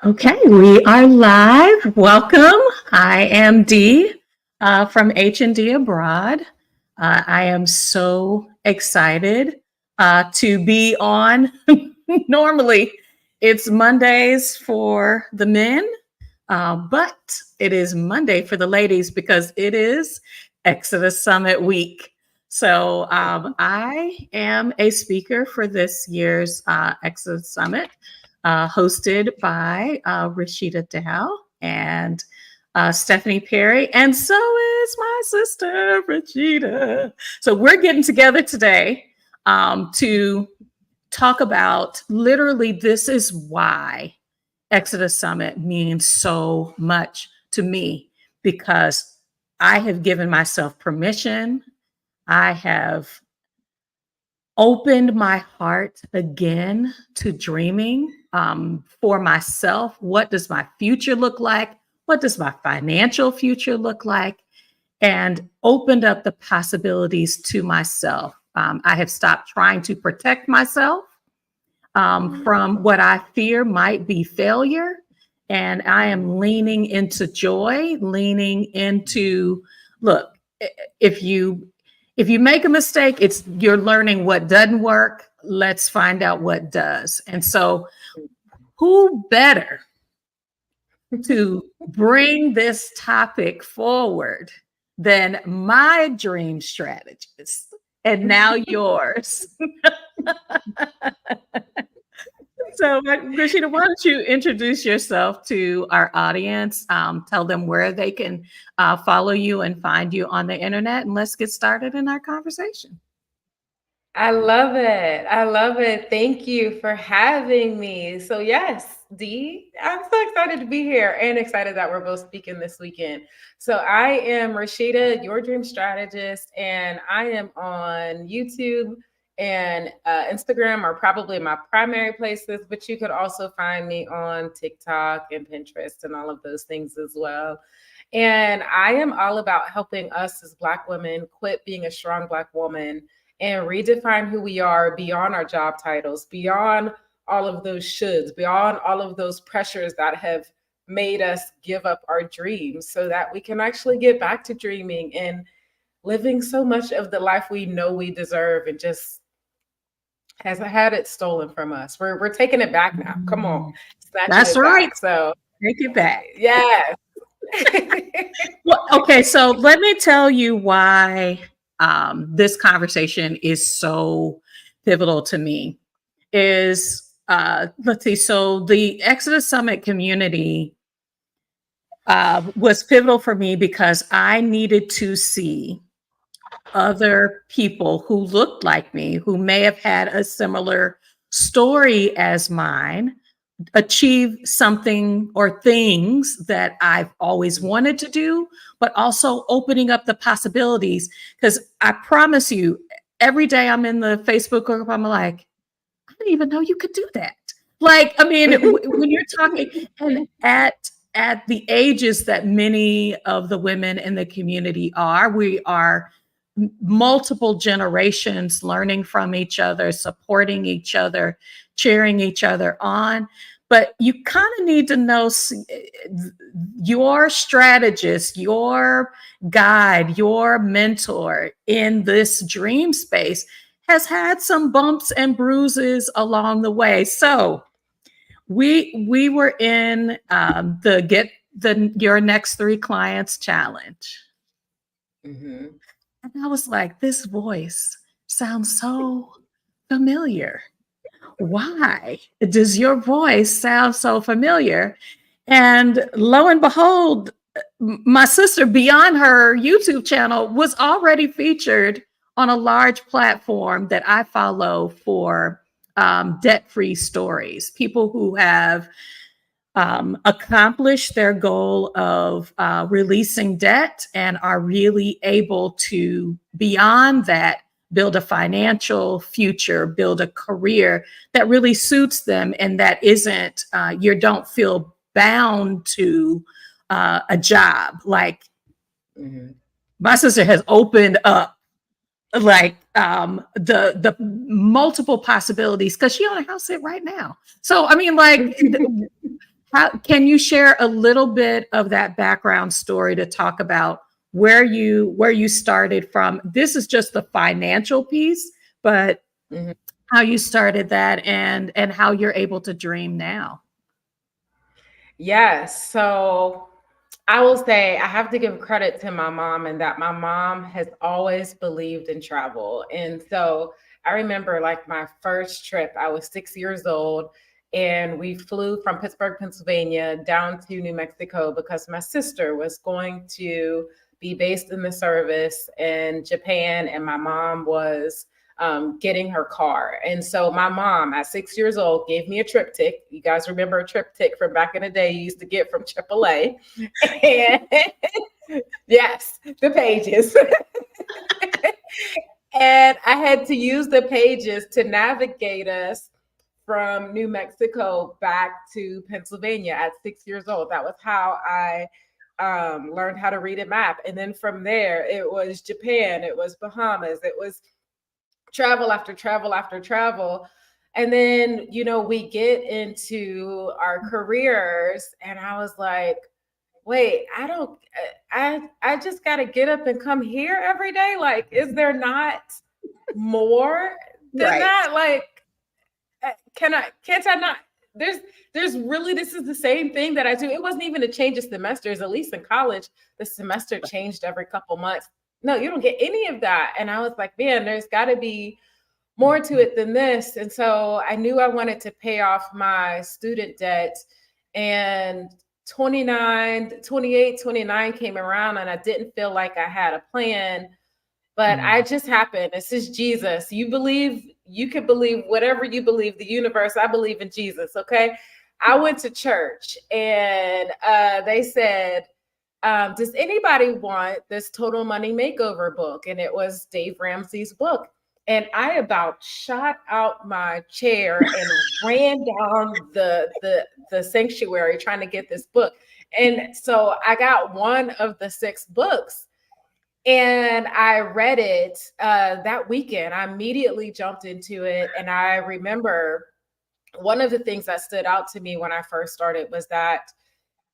Okay, we are live. Welcome. I am Dee from H&D Abroad. I am so excited to be on. Normally, it's Mondays for the men, but it is Monday for the ladies because it is Exodus Summit week. So I am a speaker for this year's Exodus Summit, hosted by Rashida Dow and Stephanie Perry, and so is my sister Rashida. So we're getting together today to talk about literally this is why Exodus Summit means so much to me, because I have given myself permission. I have opened my heart again to dreaming for myself. What does my future look like? What does my financial future look like? And opened up the possibilities to myself. I have stopped trying to protect myself from what I fear might be failure. And I am leaning into joy, leaning into, look, if you make a mistake, you're learning what doesn't work. Let's find out what does. And so who better to bring this topic forward than my dream strategist, and now yours. So, Rashida, why don't you introduce yourself to our audience? Tell them where they can follow you and find you on the internet, and let's get started in our conversation. I love it. I love it. Thank you for having me. So, yes, Dee, I'm so excited to be here and excited that we're both speaking this weekend. So, I am Rashida, your dream strategist, and I am on YouTube and Instagram are probably my primary places, but you could also find me on TikTok and Pinterest and all of those things as well. And I am all about helping us as Black women quit being a strong Black woman and redefine who we are beyond our job titles, beyond all of those shoulds, beyond all of those pressures that have made us give up our dreams so that we can actually get back to dreaming and living so much of the life we know we deserve and just has had it stolen from us. We're taking it back now. Come on. That's right. Back. So take it back. Yeah. Well, okay, so let me tell you why this conversation is so pivotal to me. Let's see, so the Exodus Summit community was pivotal for me because I needed to see other people who looked like me, who may have had a similar story as mine, achieve something or things that I've always wanted to do, but also opening up the possibilities. Because I promise you, every day I'm in the Facebook group, I'm like, I didn't even know you could do that. Like, I mean, when you're talking, and at the ages that many of the women in the community are, we are multiple generations learning from each other, supporting each other, cheering each other on. But you kind of need to know your strategist, your guide, your mentor in this dream space has had some bumps and bruises along the way. So we were in the Get Your Next 3 Clients challenge. Mm-hmm. And I was like, this voice sounds so familiar. Why does your voice sound so familiar? And lo and behold, my sister, beyond her YouTube channel, was already featured on a large platform that I follow for debt-free stories, people who have accomplish their goal of releasing debt and are really able to, beyond that, build a financial future, build a career that really suits them and that isn't, you don't feel bound to a job. Like my sister has opened up like the multiple possibilities because she on a house sit right now. So I mean, like How can you share a little bit of that background story to talk about where you started from? This is just the financial piece, but Mhm. how you started that and how you're able to dream now. Yes. So I will say I have to give credit to my mom and that my mom has always believed in travel. And so I remember like my first trip, I was 6 years old and we flew from Pittsburgh, Pennsylvania down to New Mexico because my sister was going to be based in the service in Japan and my mom was getting her car. And so my mom at 6 years old gave me a triptych. You guys remember a triptych from back in the day you used to get from AAA. And yes, the pages. And I had to use the pages to navigate us from New Mexico back to Pennsylvania at 6 years old. That was how I learned how to read a map. And then from there, it was Japan, it was Bahamas, it was travel after travel after travel. And then, we get into our careers, and I was like, wait, I don't, I just got to get up and come here every day. Like, is there not more than Right. that? Like, can't I not? There's, there's really, this is the same thing that I do. It wasn't even a change of semesters, at least in college, the semester changed every couple months. No, you don't get any of that. And I was like, man, there's got to be more to it than this. And so I knew I wanted to pay off my student debt. And 29 came around and I didn't feel like I had a plan, but I just happened. This is Jesus. You believe, you can believe whatever you believe, the universe. I believe in Jesus. Okay. I went to church and they said, does anybody want this Total Money Makeover book? And it was Dave Ramsey's book. And I about shot out my chair and ran down the sanctuary trying to get this book. And so I got one of the 6 books and I read it that weekend. I immediately jumped into it. And I remember one of the things that stood out to me when I first started was that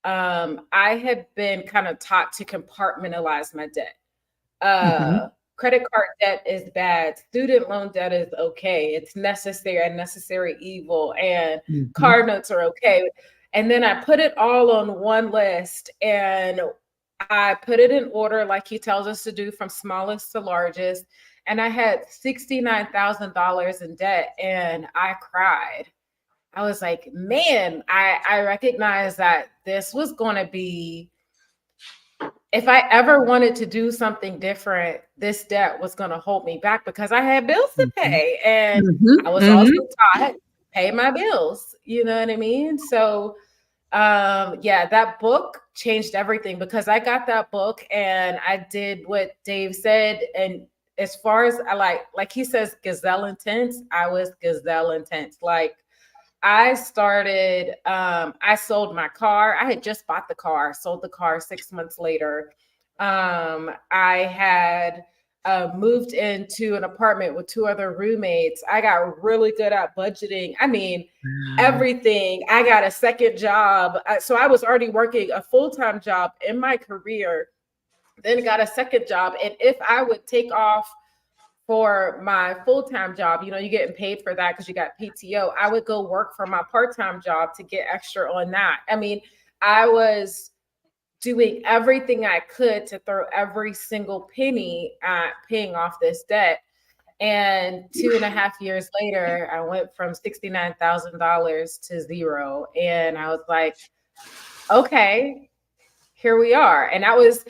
I had been kind of taught to compartmentalize my debt. Mhm. Credit card debt is bad. Student loan debt is okay. It's necessary and necessary evil. And Mhm. car notes are okay. And then I put it all on one list and I put it in order like he tells us to do from smallest to largest. And I had $69,000 in debt and I cried. I was like, man, I recognized that this was going to be, if I ever wanted to do something different, this debt was going to hold me back because I had bills to Mhm. pay. And Mhm. I was also Mhm. taught pay my bills. You know what I mean? So yeah, that book changed everything because I got that book and I did what Dave said. And as far as I like he says, gazelle intense, I was gazelle intense. Like I sold my car. I had just bought the car, sold the car 6 months later. I had moved into an apartment with 2 other roommates. I got really good at budgeting. I mean, Wow. everything. I got a second job. So I was already working a full-time job in my career, then got a second job. And if I would take off for my full-time job, you're getting paid for that because you got PTO. I would go work for my part-time job to get extra on that. I mean, I was doing everything I could to throw every single penny at paying off this debt. And 2.5 years later, I went from $69,000 to zero. And I was like, okay, here we are. And that was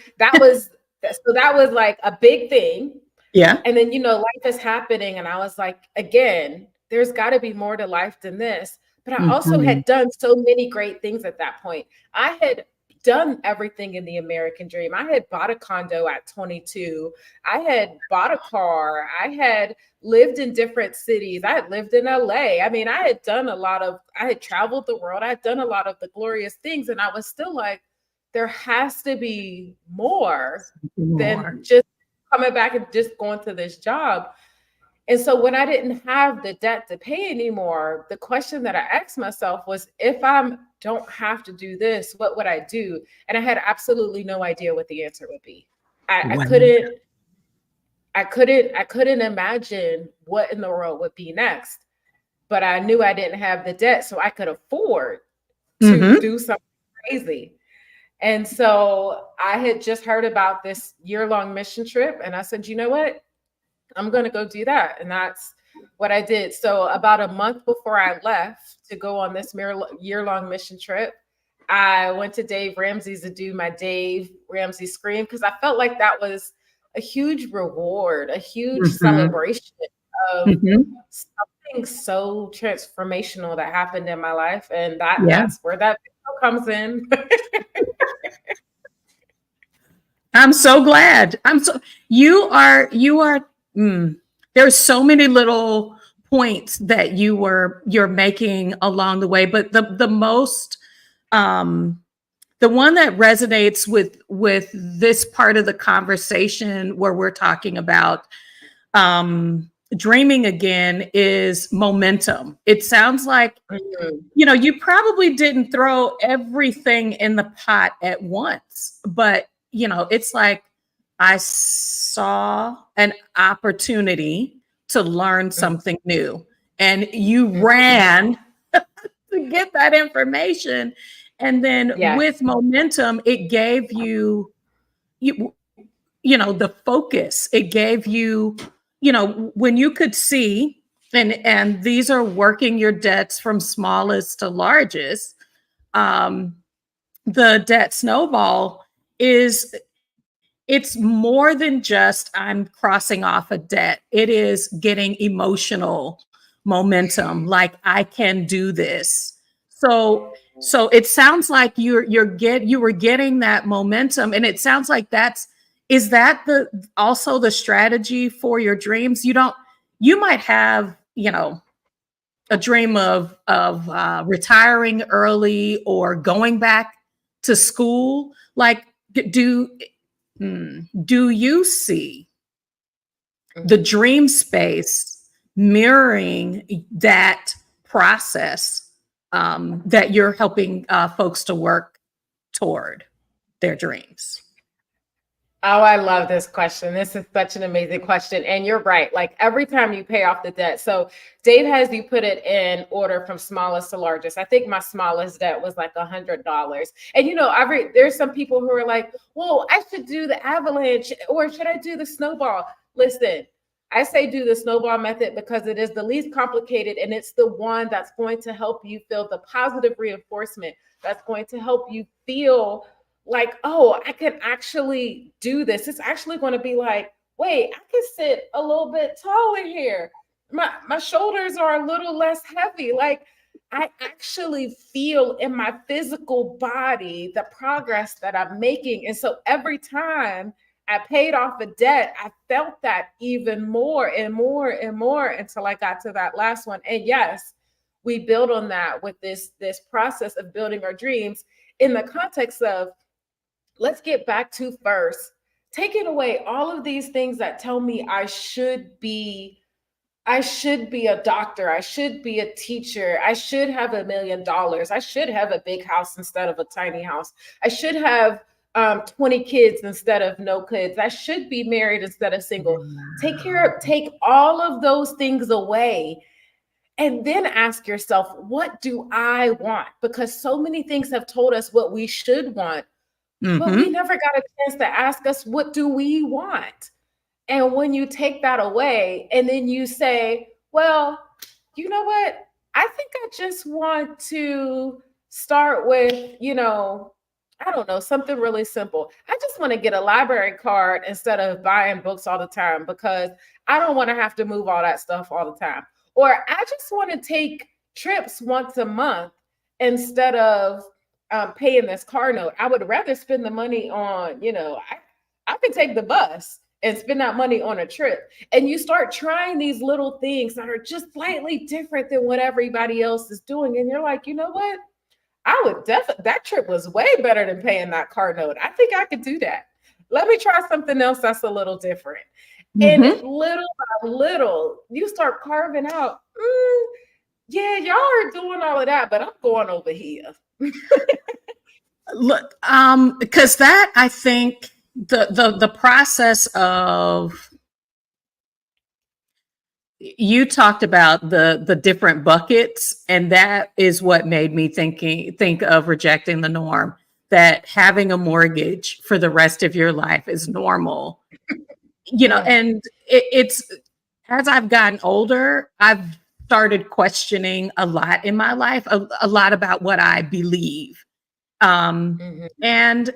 like a big thing. Yeah. And then, life is happening. And I was like, again, there's got to be more to life than this. But I also Mhm. had done so many great things at that point. I had done everything in the American dream. I had bought a condo at 22. I had bought a car. I had lived in different cities. I had lived in LA. I mean, I had traveled the world. I had done a lot of the glorious things. And I was still like, there has to be more Something than more. just coming back and just going to this job. And so when I didn't have the debt to pay anymore, the question that I asked myself was, if I don't have to do this, what would I do? And I had absolutely no idea what the answer would be. I Wow. couldn't, I couldn't imagine what in the world would be next. But I knew I didn't have the debt, so I could afford to Mm-hmm. do something crazy. And so I had just heard about this year-long mission trip, and I said, you know what? I'm going to go do that. And that's what I did. So about a month before I left to go on this year-long mission trip, I went to Dave Ramsey's to do my Dave Ramsey Scream, because I felt like that was a huge reward, a huge Mm-hmm. celebration of Mm-hmm. something so transformational that happened in my life. And Yeah. that's where that video comes in. I'm so glad. You are mm, there's so many little points that you're making along the way, but um the one that resonates with this part of the conversation where we're talking about dreaming again is momentum. It sounds like, Mhm. you probably didn't throw everything in the pot at once, but it's like I saw an opportunity to learn something new, and you Mhm. ran to get that information. And then Yes. with momentum, it gave you the focus. It gave you, when you could see, and these are working your debts from smallest to largest. um the debt snowball is, it's more than just I'm crossing off a debt. It is getting emotional momentum, like I can do this. So it sounds like you were getting that momentum, and it sounds like that's, is that the also the strategy for your dreams? You might have, a dream of retiring early or going back to school. Like, do do you see the Mhm. dream space mirroring that process, that you're helping folks to work toward their dreams? Oh, I love this question. This is such an amazing question. And you're right. Like every time you pay off the debt. So Dave has you put it in order from smallest to largest. I think my smallest debt was like $100. And there's some people who are like, "Whoa, I should do the avalanche, or should I do the snowball?" Listen, I say do the snowball method because it is the least complicated, and it's the one that's going to help you feel the positive reinforcement. That's going to help you feel like, oh, I can actually do this. It's actually going to be like, wait, I can sit a little bit taller here. My shoulders are a little less heavy. Like I actually feel in my physical body the progress that I'm making. And so every time I paid off a debt, I felt that even more and more and more until I got to that last one. And yes, we build on that with this process of building our dreams in the context of, let's get back to first taking away all of these things that tell me I should be a doctor, I should be a teacher, I should have $1 million, I should have a big house instead of a tiny house, I should have 20 kids instead of no kids, I should be married instead of single. Take all of those things away, and then ask yourself, what do I want? Because so many things have told us what we should want, but we Mm-hmm. never got a chance to ask us, what do we want? And when you take that away and then you say, well, you know what? I think I just want to start with, I don't know, something really simple. I just want to get a library card instead of buying books all the time because I don't want to have to move all that stuff all the time. Or I just want to take trips once a month instead of paying this car note. I would rather spend the money on, I can take the bus and spend that money on a trip. And you start trying these little things that are just slightly different than what everybody else is doing. And you're like, you know what? I would definitely, that trip was way better than paying that car note. I think I could do that. Let me try something else that's a little different. And Mm-hmm. little by little, you start carving out, yeah, y'all are doing all of that, but I'm going over here. Look, because that I think the process of you talked about the different buckets, and that is what made me think of rejecting the norm. That having a mortgage for the rest of your life is normal, Mm, and it's as I've gotten older, I've started questioning a lot in my life, a lot about what I believe. mhm, And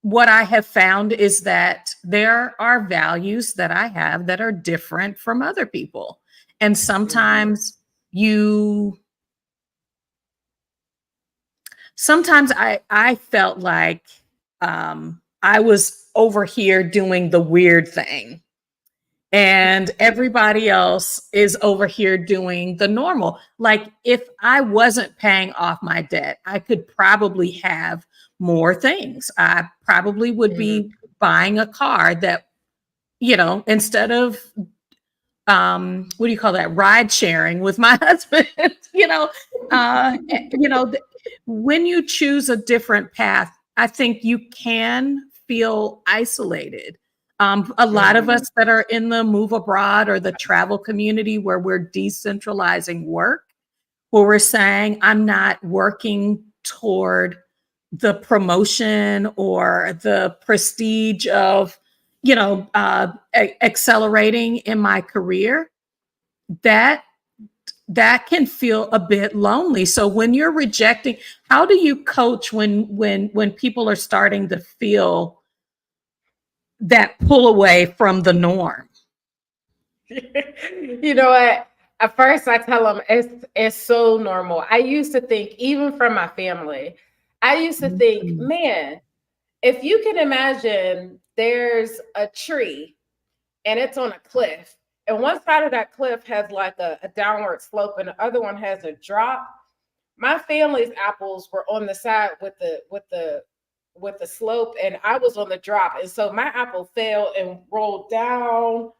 what I have found is that there are values that I have that are different from other people. And mhm, you sometimes I felt like I was over here doing the weird thing, and everybody else is over here doing the normal. Like, if I wasn't paying off my debt, I could probably have more things. I probably would mhm. be buying a car that, instead of what do you call that, ride sharing with my husband. uh you know th- when you choose a different path, I think you can feel isolated. A lot of Mhm. us that are in the move abroad or the travel community, where we're decentralizing work, where we're saying, I'm not working toward the promotion or the prestige of, accelerating in my career, that that can feel a bit lonely. So when you're rejecting, how do you coach when people are starting to feel that pull away from the norm? You know what? At first, I tell them it's so normal. I used to think, even from my family, I used to think, Mhm. man, if you can imagine, there's a tree and it's on a cliff, and one side of that cliff has like a downward slope, and the other one has a drop. My family's apples were on the side with the slope, and I was on the drop, and so my apple fell and rolled down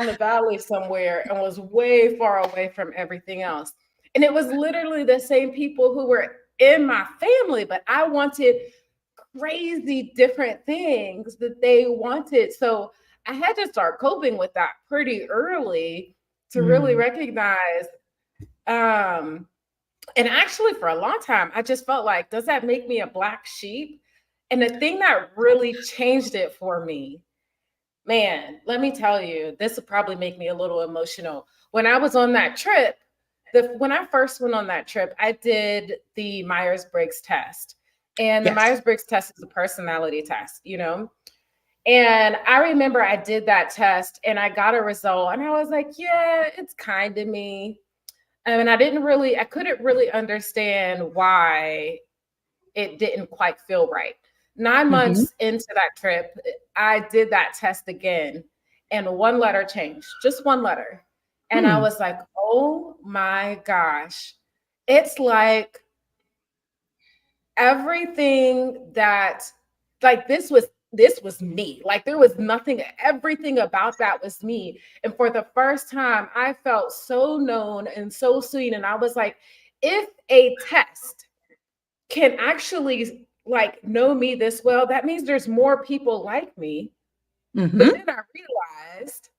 the valley somewhere and was way far away from everything else. And it was literally the same people who were in my family, but I wanted crazy different things that they wanted. So I had to start coping with that pretty early to really Mm. recognize. um and actually, for a long time, I just felt like, does that make me a black sheep? And the thing that really changed it for me, man, let me tell you, this will probably make me a little emotional. When I was on that trip, when I first went on that trip, I did the Myers-Briggs test. And the Yes. Myers-Briggs test is a personality test, you know? And I remember I did that test and I got a result and I was like, yeah, it's kind of me. And I couldn't really understand why it didn't quite feel right. 9 Hmm. months into that trip, I did that test again, and one letter changed, just one letter. And I Hmm. was like, oh my gosh. It's like everything that, like, this was me. Like, there was nothing, everything about that was me. And for the first time, I felt so known and so seen. And I was like, if a test can actually like know me this well, that means there's more people like me. But then Hmm. I realized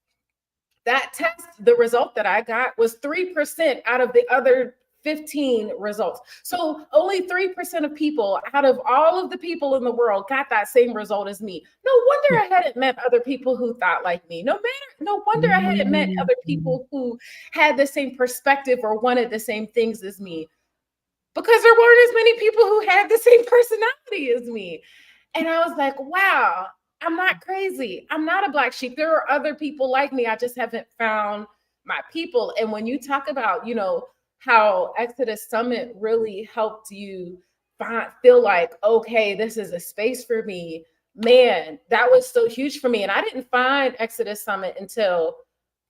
that test, the result that I got was 3% out of the other 15 results. So only 3% of people out of all of the people in the world got that same result as me. No wonder I hadn't met other people who thought like me. No wonder I hadn't met other Hmm. people who had the same perspective or wanted the same things as me, because there weren't as many people who had the same personality as me. And I was like, wow, I'm not crazy. I'm not a black sheep. There are other people like me. I just haven't found my people. And when you talk about, how Exodus Summit really helped you feel like, okay, this is a space for me, man, that was so huge for me. And I didn't find Exodus Summit until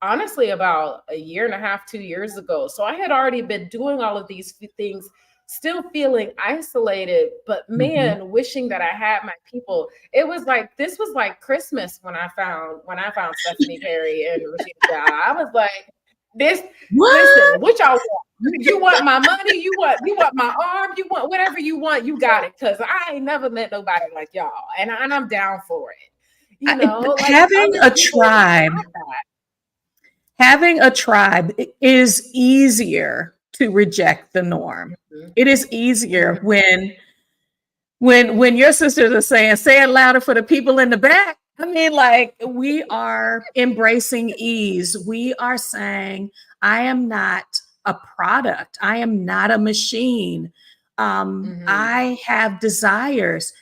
honestly about a year and a half, 2 years ago. So I had already been doing all of these things still feeling isolated, but Mhm. man, wishing that I had my people. It was like this was like Christmas when I found Stephanie Perry and Rashida. I was like, this listen, What? what y'all want? You want my money, you want my arm, you want whatever you want, you got it. Cause I ain't never met nobody like y'all. And I'm down for it. Like Having other a people are tribe, not that. having a tribe is easier to reject the norm. Mhm, It is easier mhm, when your sisters are saying, say it louder for the people in the back. I mean, like, we are embracing ease. We are saying, I am not a product. I am not a machine. mhm, I have desires.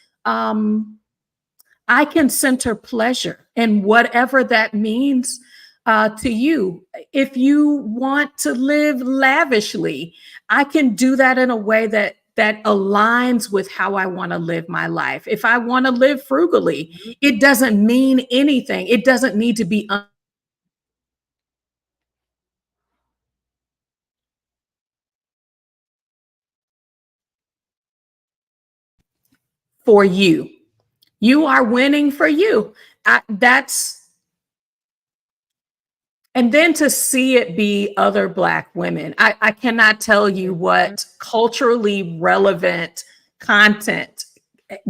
I can center pleasure and whatever that means to you. If you want to live lavishly, I can do that in a way that aligns with how I want to live my life. If I want to live frugally, mhm. it doesn't mean anything. It doesn't need to be for you. You are winning for you. That's and then to see it be other Black women. I cannot tell you Mhm, what culturally relevant content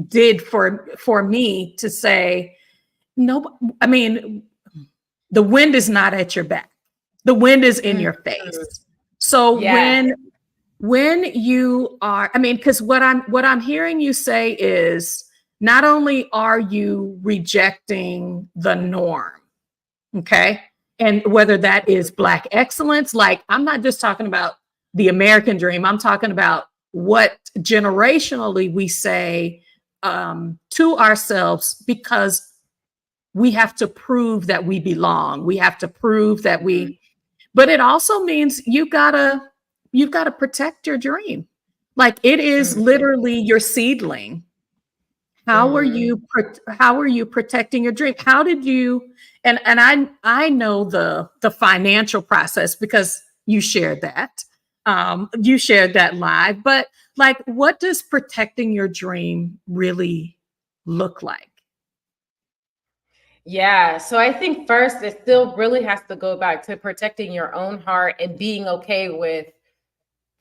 did for me to say, no, I mean, the wind is not at your back. The wind is in mhm. your face. So Yeah. when you are, I mean, because what I'm hearing you say is not only are you rejecting the norm, okay, and whether that is Black excellence, like, I'm not just talking about the American dream, I'm talking about what generationally we say to ourselves, because we have to prove that we belong, we have to prove that Mhm, we, but it also means you've got to protect your dream. Like, it is mhm, literally your seedling. mhm, How are you protecting your dream? How did you, and I know the financial process because you shared that live, but like, what does protecting your dream really look like? Yeah. So I think first, it still really has to go back to protecting your own heart and being okay with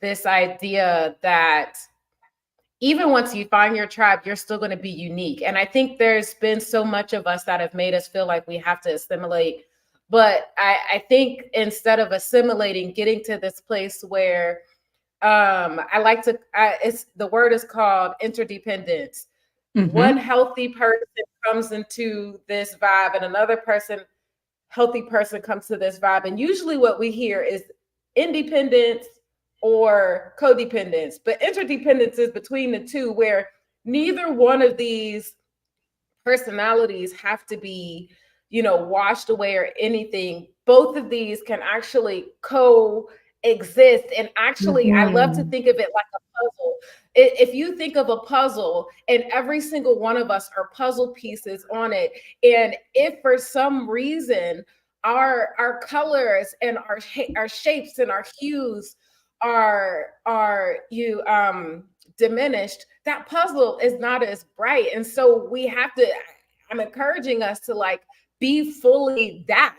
this idea that even once you find your tribe, you're still going to be unique. And I think there's been so much of us that have made us feel like we have to assimilate. But I think instead of assimilating, getting to this place where I like to, it's the word is called interdependence. One Mm-hmm. healthy person comes into this vibe, and another healthy person comes to this vibe. And usually what we hear is independence or codependence, but interdependence is between the two, where neither one of these personalities have to be, washed away or anything. Both of these can actually coexist. And actually, I love to Mm-hmm. think of it like a puzzle. If you think of a puzzle and every single one of us are puzzle pieces on it, and if for some reason our colors and our shapes and our hues are you diminished, that puzzle is not as bright. And so we have to, I'm encouraging us to like be fully that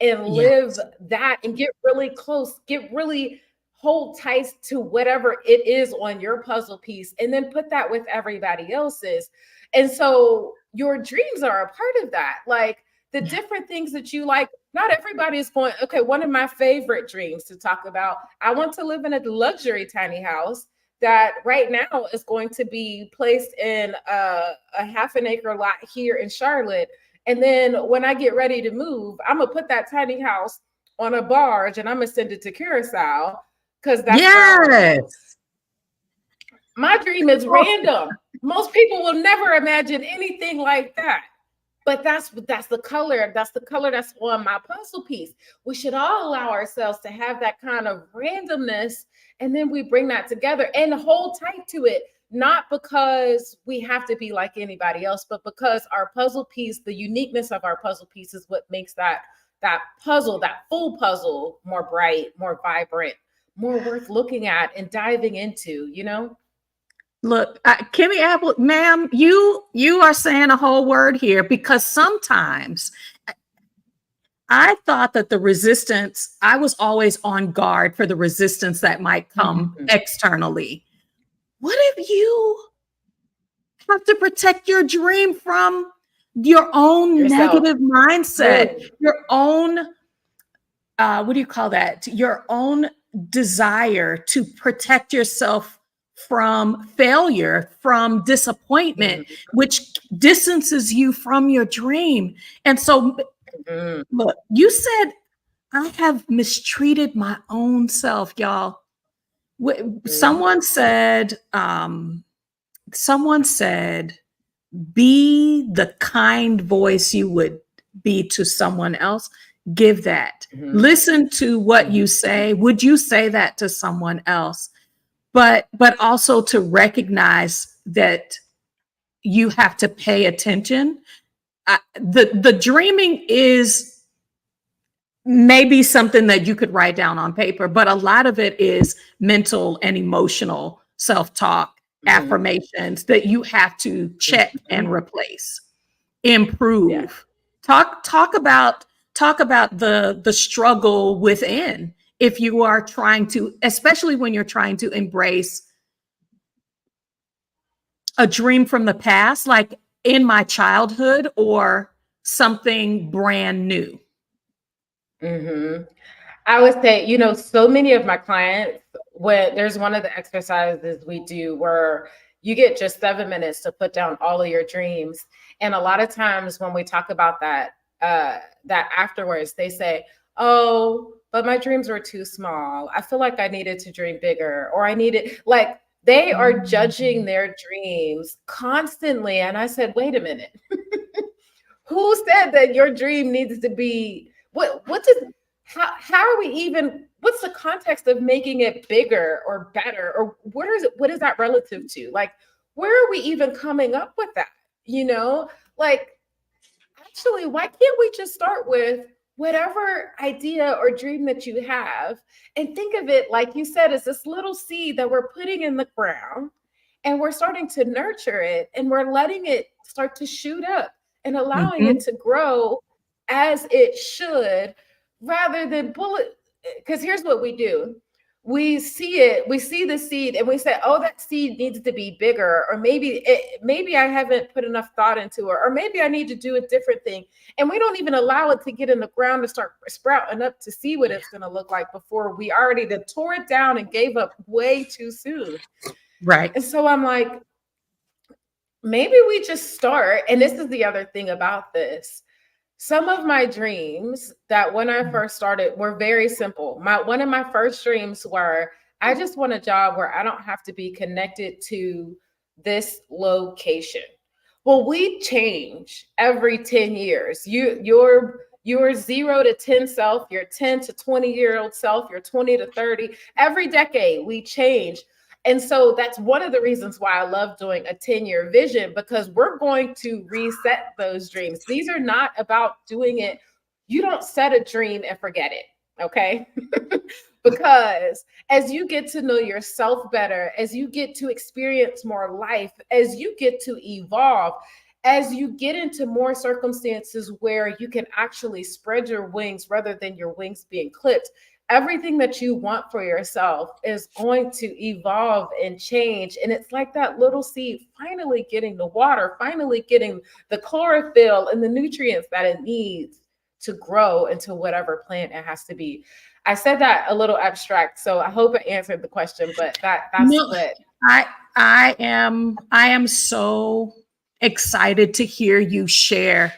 and live Yes. that and get really close, get really hold tight to whatever it is on your puzzle piece, and then put that with everybody else's. And so your dreams are a part of that. Like the Yeah. different things that you like, not everybody is going, okay, one of my favorite dreams to talk about, I want to live in a luxury tiny house that right now is going to be placed in a half an acre lot here in Charlotte. And then when I get ready to move, I'm gonna put that tiny house on a barge and I'm gonna send it to Curacao because that's where I want to live. Yes. My dream is random. Most people will never imagine anything like that. But that's the color. That's the color that's on my puzzle piece. We should all allow ourselves to have that kind of randomness, and then we bring that together and hold tight to it. Not because we have to be like anybody else, but because our puzzle piece, the uniqueness of our puzzle piece, is what makes that puzzle, that full puzzle, more bright, more vibrant, more worth looking at and diving into, you know? Look, Kimmy Apple, ma'am, you are saying a whole word here, because sometimes I thought that the resistance, I was always on guard for the resistance that might come Mhm. externally. What if you have to protect your dream from your own Yourself. negative mindset, Ooh. your own, what do you call that? Your own desire to protect yourself from failure, from disappointment, Mhm. which distances you from your dream. And so, Mhm. look, you said, I have mistreated my own self, y'all. Mhm. Someone said, be the kind voice you would be to someone else. Give that. Mhm. Listen to what Mhm. you say. Would you say that to someone else? But also to recognize that you have to pay attention. The dreaming is maybe something that you could write down on paper, but a lot of it is mental and emotional self-talk, Mhm. affirmations that you have to check and Mhm. replace, Yeah. improve. Talk about the struggle within, if you are trying to, especially when you're trying to embrace a dream from the past, like in my childhood, or something brand new. Mhm. I would say, so many of my clients, when there's one of the exercises we do where you get just 7 minutes to put down all of your dreams. And a lot of times when we talk about that afterwards, they say, "Oh, but my dreams were too small. I feel like I needed to dream bigger, or I needed," like, they are judging Mhm. their dreams constantly. And I said, "Wait a minute. Who said that your dream needs to be what does how are we even what's the context of making it bigger or better, or what is that relative to? Like, where are we even coming up with that? You know? Like, actually, why can't we just start with whatever idea or dream that you have, and think of it, like you said, as this little seed that we're putting in the ground, and we're starting to nurture it, and we're letting it start to shoot up and allowing it Mhm. to grow as it should, rather than bullet. Because here's what we do: we see the seed, and we say, "Oh, that seed needs to be bigger," or maybe I haven't put enough thought into it, or maybe I need to do a different thing. And we don't even allow it to get in the ground to start sprouting up to see what it's going to look like, before we already done tore it down and gave up way too soon. Right. And so I'm like, maybe we just start. And this is the other thing about this: some of my dreams that when I first started were very simple. One of my first dreams were, I just want a job where I don't have to be connected to this location. Well, we change every 10 years. Your 0 to 10 self, your 10 to 20-year-old self, your 20 to 30, every decade we change. And so that's one of the reasons why I love doing a 10-year vision, because we're going to reset those dreams. These are not about doing it. You don't set a dream and forget it. Okay. Because as you get to know yourself better, as you get to experience more life, as you get to evolve, as you get into more circumstances where you can actually spread your wings rather than your wings being clipped, everything that you want for yourself is going to evolve and change. And it's like that little seed finally getting the water, finally getting the chlorophyll and the nutrients that it needs to grow into whatever plant it has to be. I said that a little abstract, so I hope it answered the question, but that's No, what. I I am so excited to hear you share.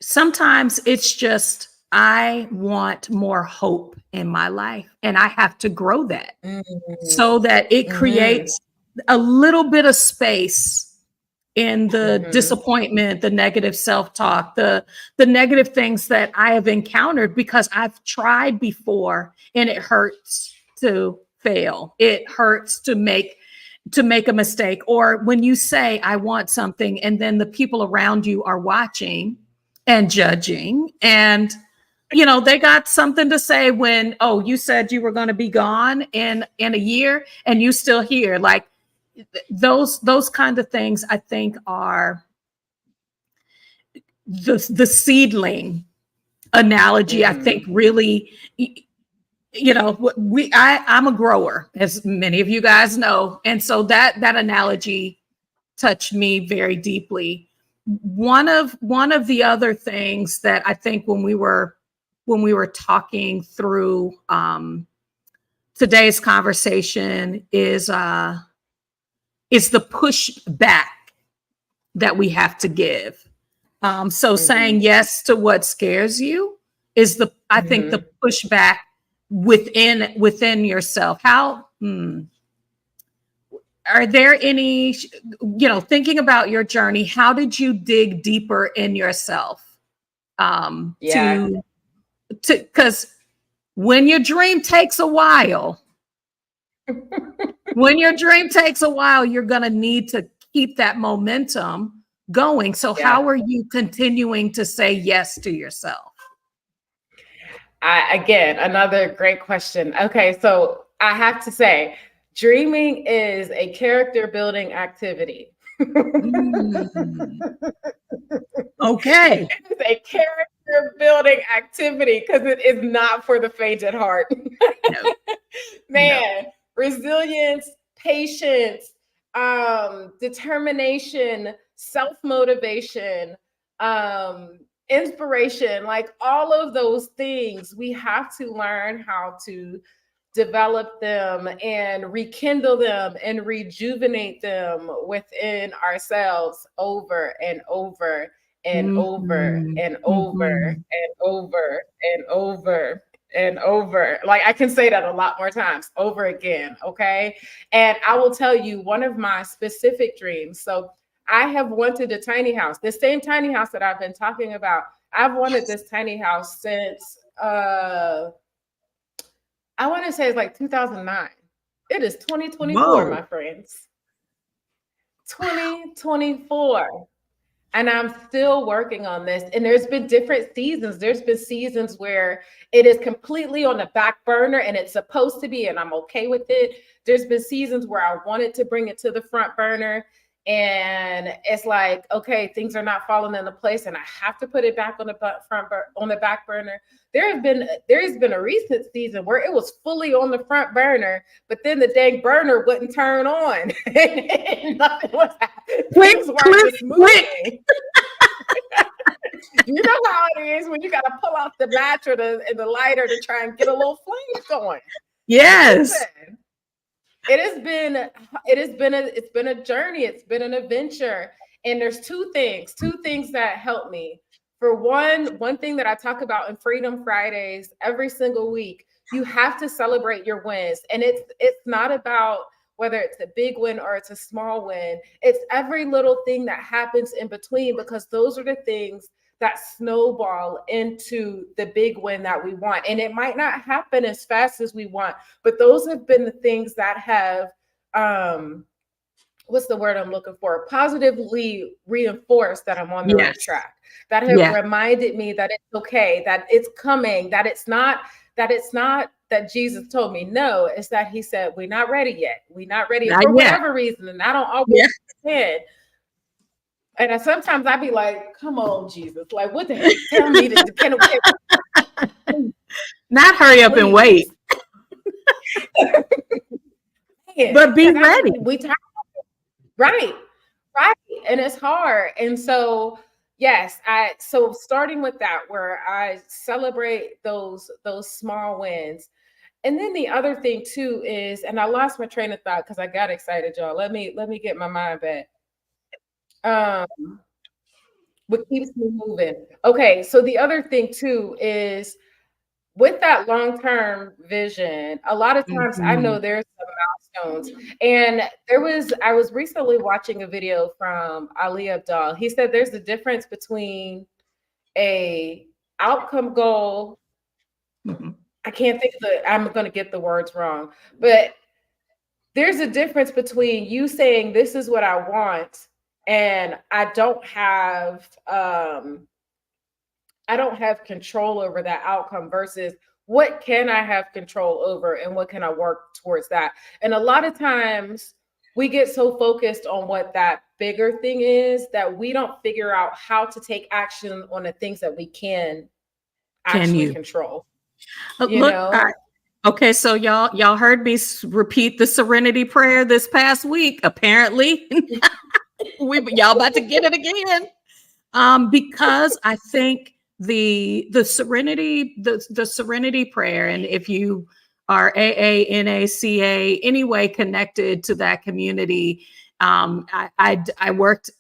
Sometimes it's just, I want more hope in my life, and I have to grow that Mhm, so that it mhm, creates a little bit of space in the mhm, disappointment, the negative self-talk, the negative things that I have encountered, because I've tried before and it hurts to fail. It hurts to make a mistake. Or when you say I want something and then the people around you are watching and judging, and they got something to say when, oh, you said you were going to be gone in a year and you still here. Like those kind of things, I think, are the seedling analogy. I think really, I'm a grower, as many of you guys know, and so that analogy touched me very deeply. One of the other things that I think when we were talking through today's conversation is the pushback that we have to give. So saying yes to what scares you is I think the pushback within yourself. Are there any, thinking about your journey, how did you dig deeper in yourself? Yeah. Because when your dream takes a while, you're going to need to keep that momentum going. So how are you continuing to say yes to yourself? Again, another great question. Okay, so I have to say, dreaming is a character building activity. Okay. It is a character building activity because it is not for the faint at heart. No. Man, resilience, patience, determination, self-motivation, inspiration, like all of those things, we have to learn how to develop them and rekindle them and rejuvenate them within ourselves over and over and over and over and over and over and over. Like I can say that a lot more times, over again. Okay. And I will tell you one of my specific dreams. So I have wanted a tiny house, the same tiny house that I've been talking about. I've wanted this tiny house since I want to say it's like 2009. It is 2024, my friends. 2024. And I'm still working on this. And there's been different seasons. There's been seasons where it is completely on the back burner and it's supposed to be, and I'm okay with it. There's been seasons where I wanted to bring it to the front burner. And it's like, okay, things are not falling into place, and I have to put it back on the back burner. There has been a recent season where it was fully on the front burner, but then the dang burner wouldn't turn on, and nothing was happening. Things weren't just moving. You know how it is when you got to pull out the match or the lighter to try and get a little flame going. Yes. Listen, it's been a journey. It's been an adventure. And there's two things that help me. For one thing that I talk about in Freedom Fridays every single week, you have to celebrate your wins. And it's not about whether it's a big win or it's a small win. It's every little thing that happens in between, because those are the things that snowball into the big win that we want. And it might not happen as fast as we want, but those have been the things that have, what's the word I'm looking for? Positively reinforced that I'm on the right track, that have reminded me that it's okay, that it's coming, that it's not that Jesus told me no, it's that he said, we're not ready yet. We're not ready for whatever reason. And I don't always understand. And sometimes I'd be like, come on, Jesus. Like, what the heck? Tell me not hurry up and wait. But be ready. Right. And it's hard. And so, yes, so starting with that, where I celebrate those small wins. And then the other thing too is, and I lost my train of thought because I got excited, y'all. Let me get my mind back. What keeps me moving? Okay, so the other thing too is, with that long-term vision, a lot of times I know there's some milestones. And I was recently watching a video from Ali Abdaal. He said there's a difference between a outcome goal. I can't think I'm going to get the words wrong, but there's a difference between you saying this is what I want, and I don't have I don't have control over that outcome versus what can I have control over and what can I work towards that. And a lot of times we get so focused on what that bigger thing is that we don't figure out how to take action on the things that we can Can actually you? control, you Look, know? okay, so y'all heard me repeat the Serenity Prayer this past week. Apparently, y'all about to get it again. Because I think the Serenity Prayer, and if you are AANACA anyway connected to that community, I worked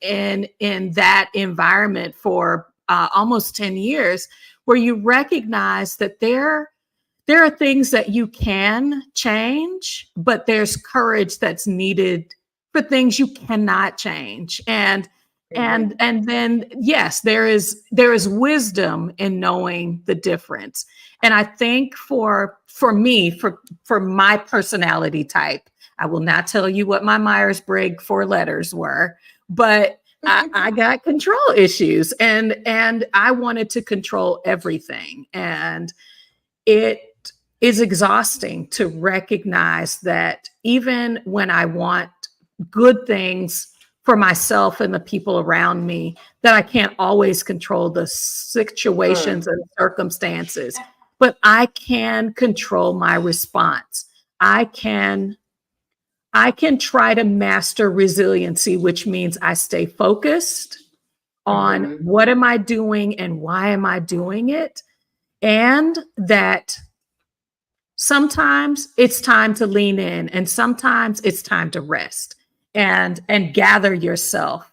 in that environment for almost 10 years, where you recognize that there are things that you can change, but there's courage that's needed for things you cannot change. And Mhm. and then yes, there is wisdom in knowing the difference. And I think for me, for my personality type, I will not tell you what my Myers-Briggs 4 letters were, but I got control issues, and I wanted to control everything. And it is exhausting to recognize that even when I want good things for myself and the people around me, that I can't always control the Mm. situations and circumstances, but I can control my response. I can I can try to master resiliency, which means I stay focused on Mhm. what am I doing and why am I doing it, and that sometimes it's time to lean in and sometimes it's time to rest and gather yourself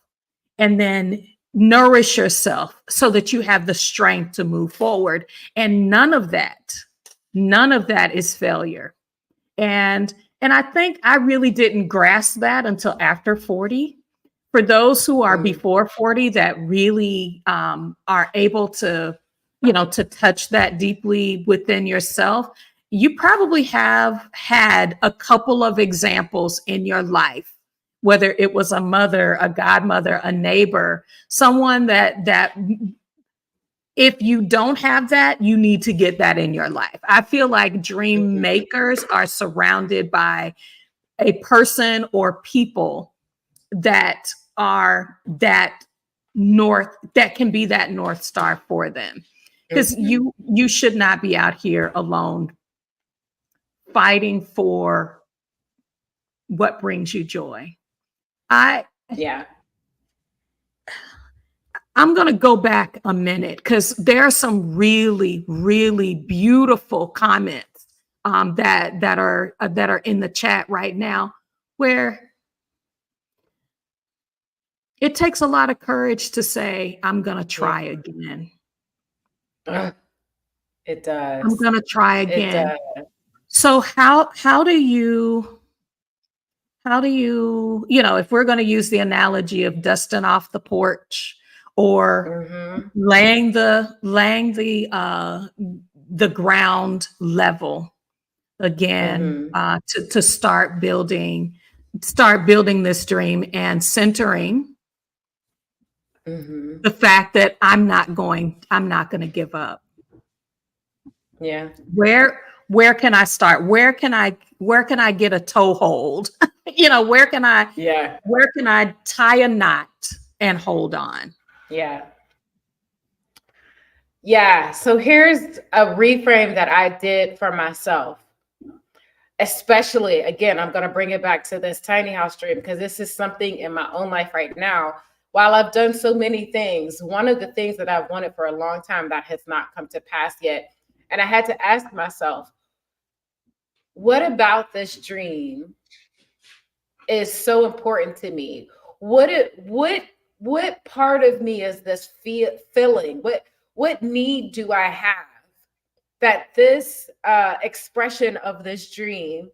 and then nourish yourself so that you have the strength to move forward. And none of that is failure. And I think I really didn't grasp that until after 40. For those who are Mm. before 40 that really are able to touch that deeply within yourself, you probably have had a couple of examples in your life, whether it was a mother, a godmother, a neighbor, someone that if you don't have that, you need to get that in your life. I feel like dream Mhm. makers are surrounded by a person or people that are that can be that north star for them, because Mhm. you should not be out here alone fighting for what brings you joy. I Yeah. I'm going to go back a minute because there are some really, really beautiful comments that are in the chat right now, where it takes a lot of courage to say, "I'm going to Yeah. try again. Ugh, it I'm does. going to try It again." does. So how do you if we're going to use the analogy of dusting off the porch or Mhm. laying the ground level again, Mhm. to start building this dream and centering Mhm. the fact that I'm not going to give up. Yeah. Where can I start? Where can I get a toehold? Where can I Yeah. where can I tie a knot and hold on? Yeah. Yeah. So here's a reframe that I did for myself. Especially, again, I'm going to bring it back to this tiny house dream because this is something in my own life right now. While I've done so many things, one of the things that I've wanted for a long time that has not come to pass yet. And I had to ask myself, what about this dream is so important to me? What part of me is this feeling? What need do I have that this expression of this dream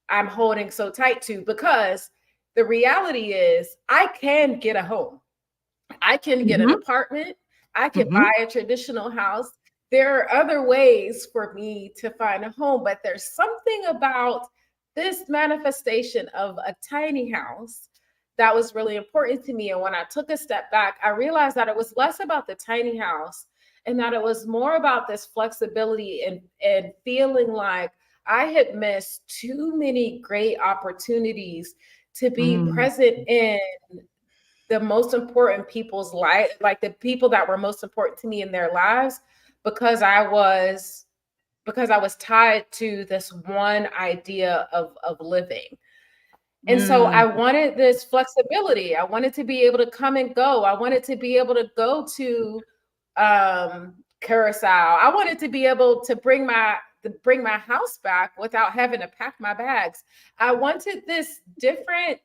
I'm holding so tight to? Because the reality is I can get a home. I can get an Mhm, apartment. I can buy mhm. a traditional house. There are other ways for me to find a home, but there's something about this manifestation of a tiny house that was really important to me. And when I took a step back, I realized that it was less about the tiny house and that it was more about this flexibility and feeling like I had missed too many great opportunities to be Mm, present in the most important people's life, like the people that were most important to me in their lives, because I was tied to this one idea of living. And so I mm, wanted this flexibility. I wanted to be able to come and go. I wanted to be able to go to Curacao. I wanted to be able to bring my house back without having to pack my bags. I wanted this different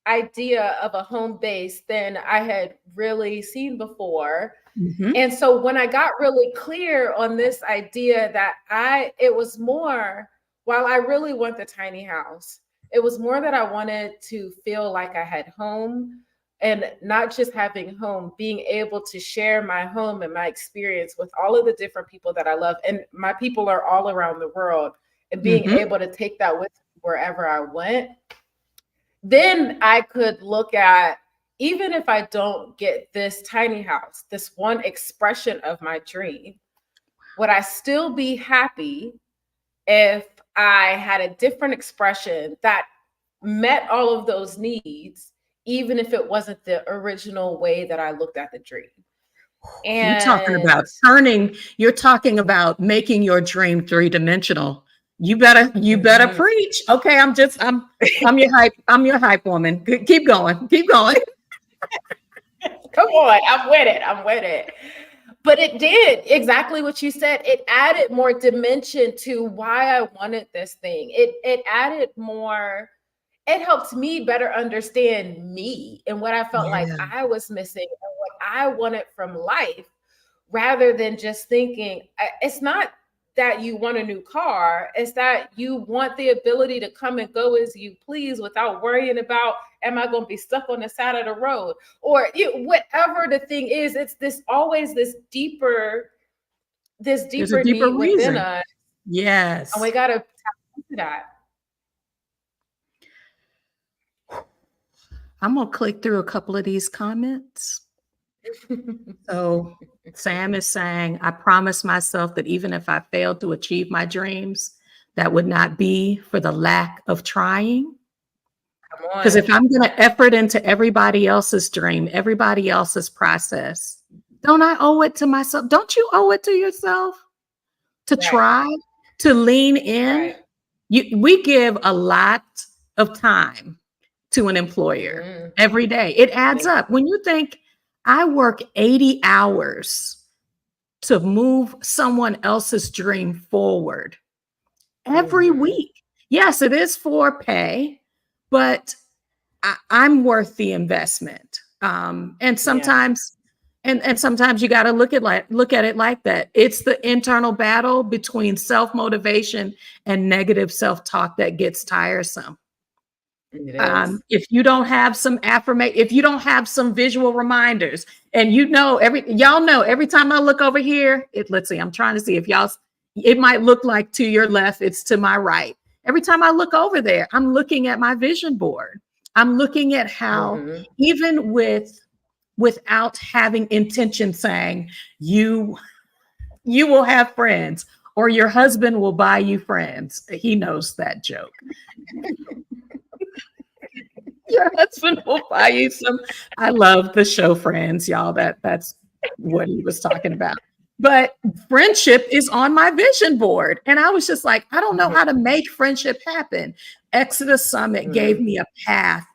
idea of a home base than I had really seen before. mhm, And so when I got really clear on this idea that it was more, while I really want the tiny house, it was more that I wanted to feel like I had home, and not just having home, being able to share my home and my experience with all of the different people that I love. And my people are all around the world, and being mhm. able to take that with me wherever I went. Then I could look at, even if I don't get this tiny house, this one expression of my dream, would I still be happy if I had a different expression that met all of those needs, even if it wasn't the original way that I looked at the dream? And You're talking about making your dream three-dimensional. You better mhm. preach. Okay, I'm your hype woman. Keep going. Keep going. Come on, I'm with it. I'm with it. But it did exactly what you said. It added more dimension to why I wanted this thing. It added more, it helped me better understand me and what I felt like Yeah. I was missing and what I wanted from life, rather than just thinking it's not that you want a new car, it's that you want the ability to come and go as you please without worrying about, am I going to be stuck on the side of the road, or whatever the thing is. It's this always this There's a deeper deeper need within reason. us, and we Yes. got to tap into that. I'm gonna click through a couple of these comments. So Sam is saying, I promised myself that even if I failed to achieve my dreams, that would not be for the lack of trying. Come Because if on. I'm going to effort into everybody else's dream, everybody else's process, don't I owe it to myself? Don't you owe it to yourself to Right, try, to lean in? right. We give a lot of time to an employer Mhm. every day. It adds up. When you think I work 80 hours to move someone else's dream forward every Mhm. week. Yes, it is for pay, but I'm worth the investment. And Yeah. sometimes, and sometimes you got to look at it like that. It's the internal battle between self motivation and negative self talk that gets tiresome. It is. If you don't have some affirmation, if you don't have some visual reminders, and y'all know every time I look over here, let's see, I'm trying to see if it might look like to your left, it's to my right. Every time I look over there, I'm looking at my vision board. I'm looking at how, Mhm. even without having intention, saying you will have friends or your husband will buy you friends. He knows that joke. Your husband will buy you some. I love the show Friends, y'all. That's what he was talking about. But friendship is on my vision board. And I was just like, I don't know Mhm. how to make friendship happen. Exodus Summit gave Mhm. me a path.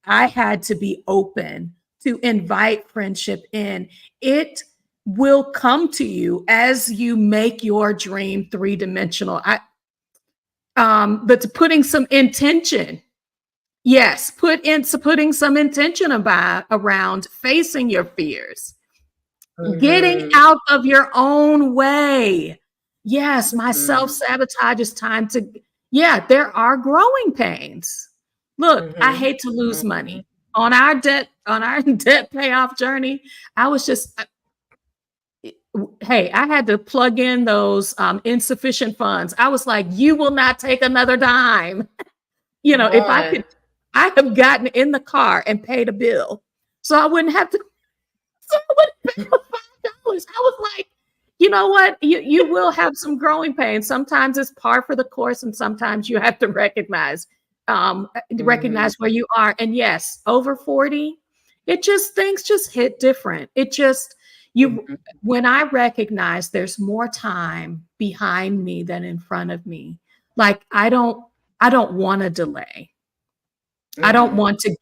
I had to be open to invite friendship in. It will come to you as you make your dream three-dimensional. But putting some intention. Yes, putting some intention around facing your fears, getting Mhm. out of your own way. Yes, my Mhm. self-sabotage is time to, yeah, there are growing pains. Look, I Mhm. hate to lose Mhm. money. On our debt payoff journey, I was just, hey, I had to plug in those insufficient funds. I was like, you will not take another dime. Come If I could on. I have gotten in the car and paid a bill, so I wouldn't have to. So I wouldn't pay for $5. I was like, you know what? You will have some growing pains. Sometimes it's par for the course, and sometimes you have to recognize where you are. And yes, over 40, it just things just hit different. It just you Mhm. when I recognize there's more time behind me than in front of me, like I don't want to delay. I don't Mhm. want to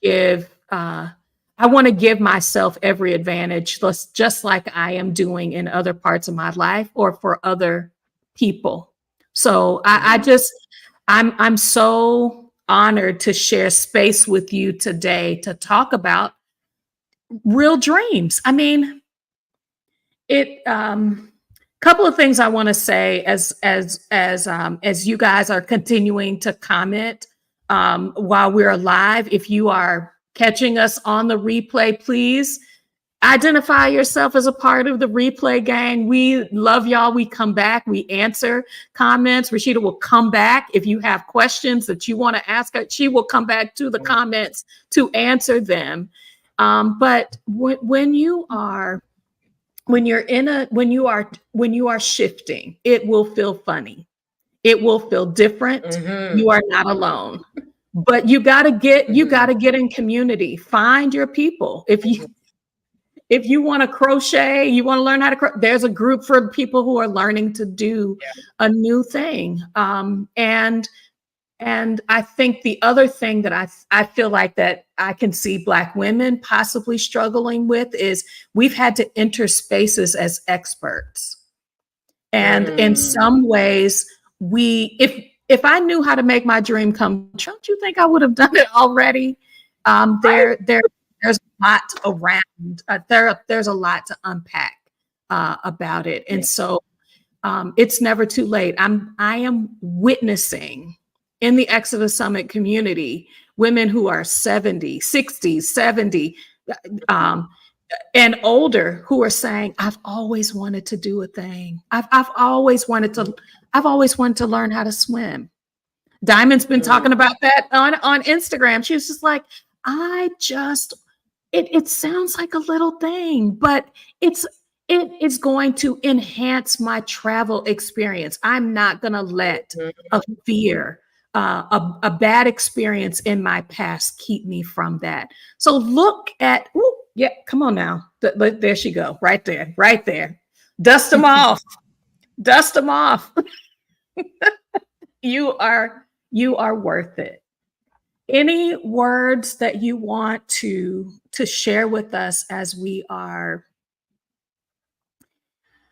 I want to give myself every advantage, just like I am doing in other parts of my life or for other people. So Mhm. I'm so honored to share space with you today to talk about real dreams. I mean, it couple of things I want to say as you guys are continuing to comment while we're live. If you are catching us on the replay, please identify yourself as a part of the replay gang. We love y'all. We come back. We answer comments. Rashida will come back. If you have questions that you want to ask her, she will come back to the comments to answer them. But when you are when you are shifting, it will feel funny. It will feel different. Mhm. You are not alone. But you got Mhm. to get in community. Find your people. If you want to crochet, you want to learn how to crochet, there's a group for people who are learning to do a new thing. And I think the other thing that I feel like that I can see Black women possibly struggling with is we've had to enter spaces as experts. And in Mm. some ways, if I knew how to make my dream come true, don't you think I would have done it already? Right. There's a lot around. There's a lot to unpack about it, Yeah. and so it's never too late. I am witnessing in the Exodus Summit community women who are 70, 60, 70, um, and older who are saying, I've always wanted to do a thing. I've always wanted to learn how to swim. Diamond's been Mm. talking about that on Instagram. She was just like, I just it sounds like a little thing, but it's it is going to enhance my travel experience. I'm not going to let Mhm. a fear, a bad experience in my past keep me from that. So look at, ooh, yeah, come on now. There she go, right there, right there. Dust them off, dust them off. You are worth it. Any words that you want to share with us as we are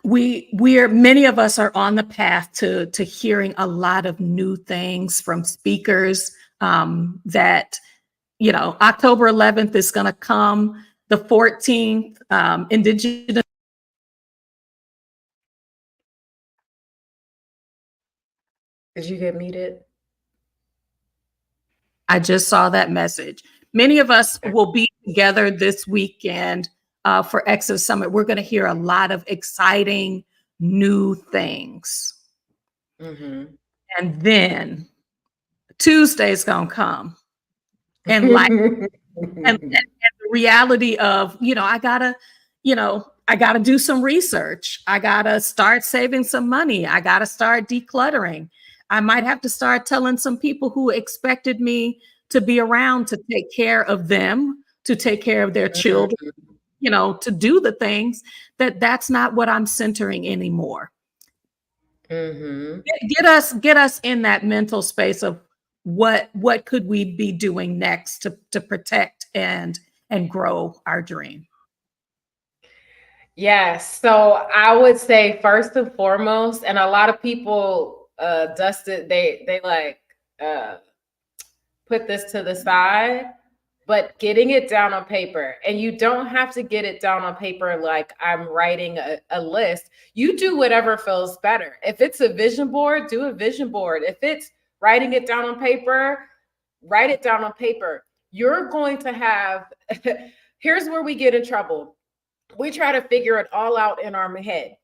many of us are on the path to hearing a lot of new things from speakers that October 11th is going to come, the 14th, indigenous. Did you get muted? I just saw that message. Many of us will be together this weekend for Exodus Summit. We're going to hear a lot of exciting new things. Mhm. And then Tuesday's going to come. And like, and the reality of, I gotta do some research. I gotta start saving some money. I gotta start decluttering. I might have to start telling some people who expected me to be around to take care of them, to take care of their children, to do the things that's not what I'm centering anymore. Mhm. Get us in that mental space of what could we be doing next to protect and grow our dream. Yes. So I would say first and foremost, and a lot of people dusted they like put this to the side, but getting it down on paper. And you don't have to get it down on paper like I'm writing a list. You do whatever feels better. If it's a vision board, do a vision board. If it's writing it down on paper, write it down on paper. You're going to have, here's where we get in trouble. We try to figure it all out in our head.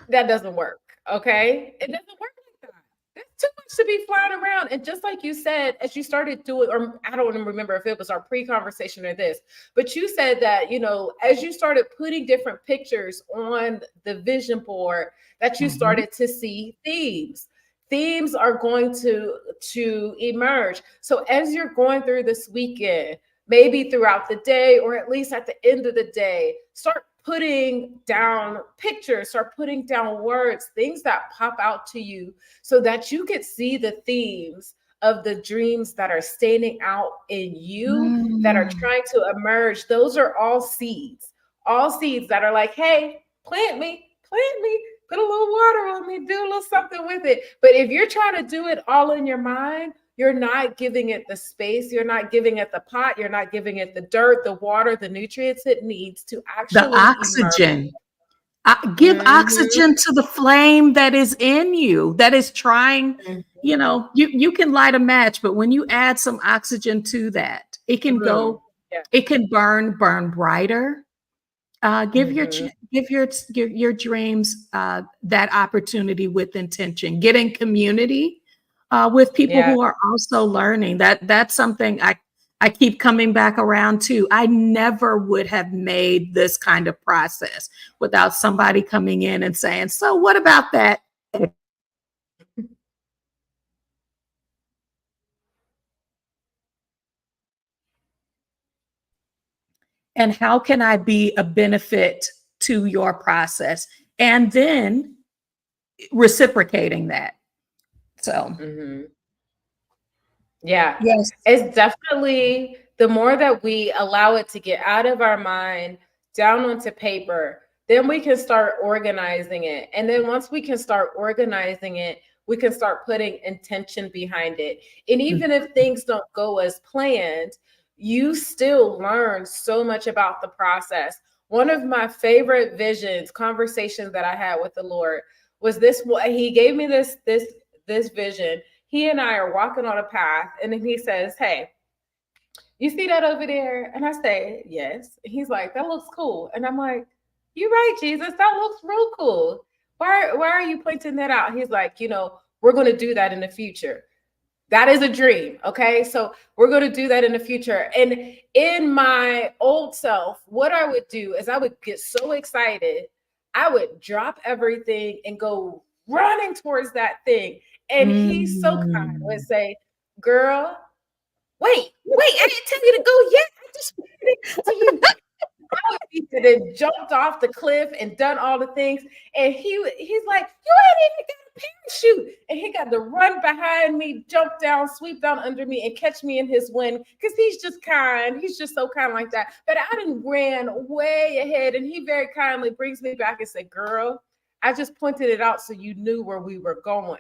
That doesn't work. Okay. It doesn't work like that. There's too much starts to be flying around. And just like you said, as you started doing, or I don't even remember if it was our pre-conversation or this, but you said that, as you started putting different pictures on the vision board, that you Mhm. started to see themes. Themes are going to emerge. So as you're going through this weekend, maybe throughout the day, or at least at the end of the day, start putting down pictures, start putting down words, things that pop out to you, so that you could see the themes of the dreams that are standing out in you, that are Mm. trying to emerge. Those are all seeds that are like, hey, plant me, put a little water on me, do a little something with it. But if you're trying to do it all in your mind, you're not giving it the space, you're not giving it the pot, you're not giving it the dirt, the water, the nutrients it needs to The actually emerge. oxygen. Give Mhm, oxygen to the flame that is in you, that is trying. You can light a match, but when you add some oxygen to that, it can mhm. go, Yeah. it can burn brighter. Mhm. Give your dreams that opportunity with intention. Get in community with people Yeah. who are also learning. That's something I keep coming back around to. I never would have made this kind of process without somebody coming in and saying, "So what about that?" And how can I be a benefit to your process? And then reciprocating that. So, Mhm. Yeah. yes. It's definitely the more that we allow it to get out of our mind, down onto paper, then we can start organizing it. And then once we can start organizing it, we can start putting intention behind it. And even if things don't go as planned, you still learn so much about the process. One of my favorite visions, conversations that I had with the Lord was this. He gave me this vision. He and I are walking on a path, and then he says, hey, you see that over there? And I say, yes. He's like, that looks cool. And I'm like, you're right, Jesus, that looks real cool. Why are you pointing that out? He's like, we're going to do that in the future. That is a dream. Okay. So we're going to do that in the future. And in my old self, what I would do is I would get so excited, I would drop everything and go running towards that thing. And he's so kind, would Mm. say, girl, wait, I didn't tell you to go yet. I just wanted to tell you. He could have jumped off the cliff and done all the things. And he's like, you ain't even got a parachute. And he got to run behind me, jump down, sweep down under me, and catch me in his wing. Because he's just kind. He's just so kind like that. But I didn't ran way ahead. And he very kindly brings me back and said, girl, I just pointed it out so you knew where we were going.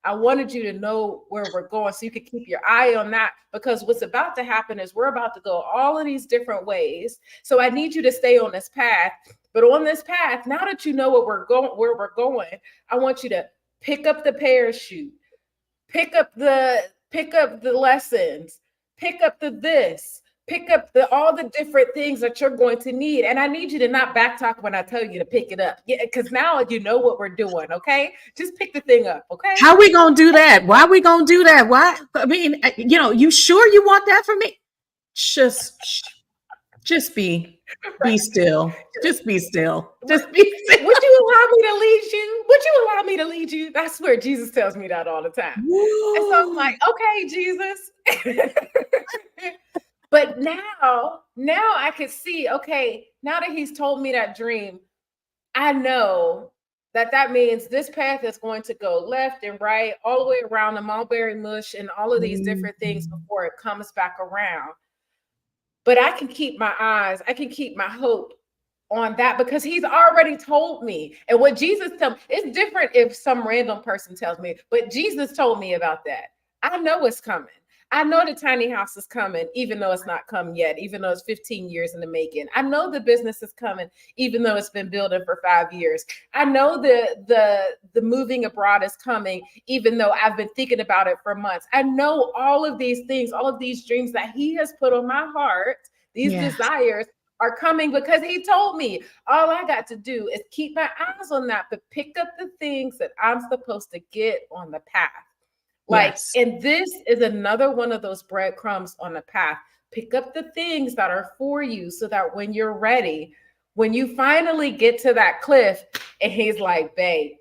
I wanted you to know where we're going so you could keep your eye on that, because what's about to happen is we're about to go all of these different ways. So I need you to stay on this path. But on this path, now that you know where we're going, I want you to pick up the parachute, pick up the lessons, pick up the this, pick up the all the different things that you're going to need. And I need you to not backtalk when I tell you to pick it up. Yeah, because now you know what we're doing. Okay. Just pick the thing up. Okay. How we gonna do that? Why we gonna do that? Why? I mean, you sure you want that from me? Just, just be still. Just be still. Just be still. Would you allow me to lead you? Would you allow me to lead you? That's where Jesus tells me that all the time. And so I'm Woo. like, okay, Jesus. But now I can see, okay, now that he's told me that dream, I know that that means this path is going to go left and right, all the way around the mulberry mush and all of these Mm. different things before it comes back around. But I can keep my eyes, I can keep my hope on that because he's already told me. And what Jesus told me, it's different if some random person tells me, but Jesus told me about that. I know it's coming. I know the tiny house is coming, even though it's not come yet, even though it's 15 years in the making. I know the business is coming, even though it's been building for 5 years. I know the moving abroad is coming, even though I've been thinking about it for months. I know all of these things, all of these dreams that he has put on my heart, these Yes. desires are coming because he told me. All I got to do is keep my eyes on that, but pick up the things that I'm supposed to get on the path. Like, Yes. and this is another one of those breadcrumbs on the path. Pick up the things that are for you so that when you're ready, when you finally get to that cliff and he's like, babe,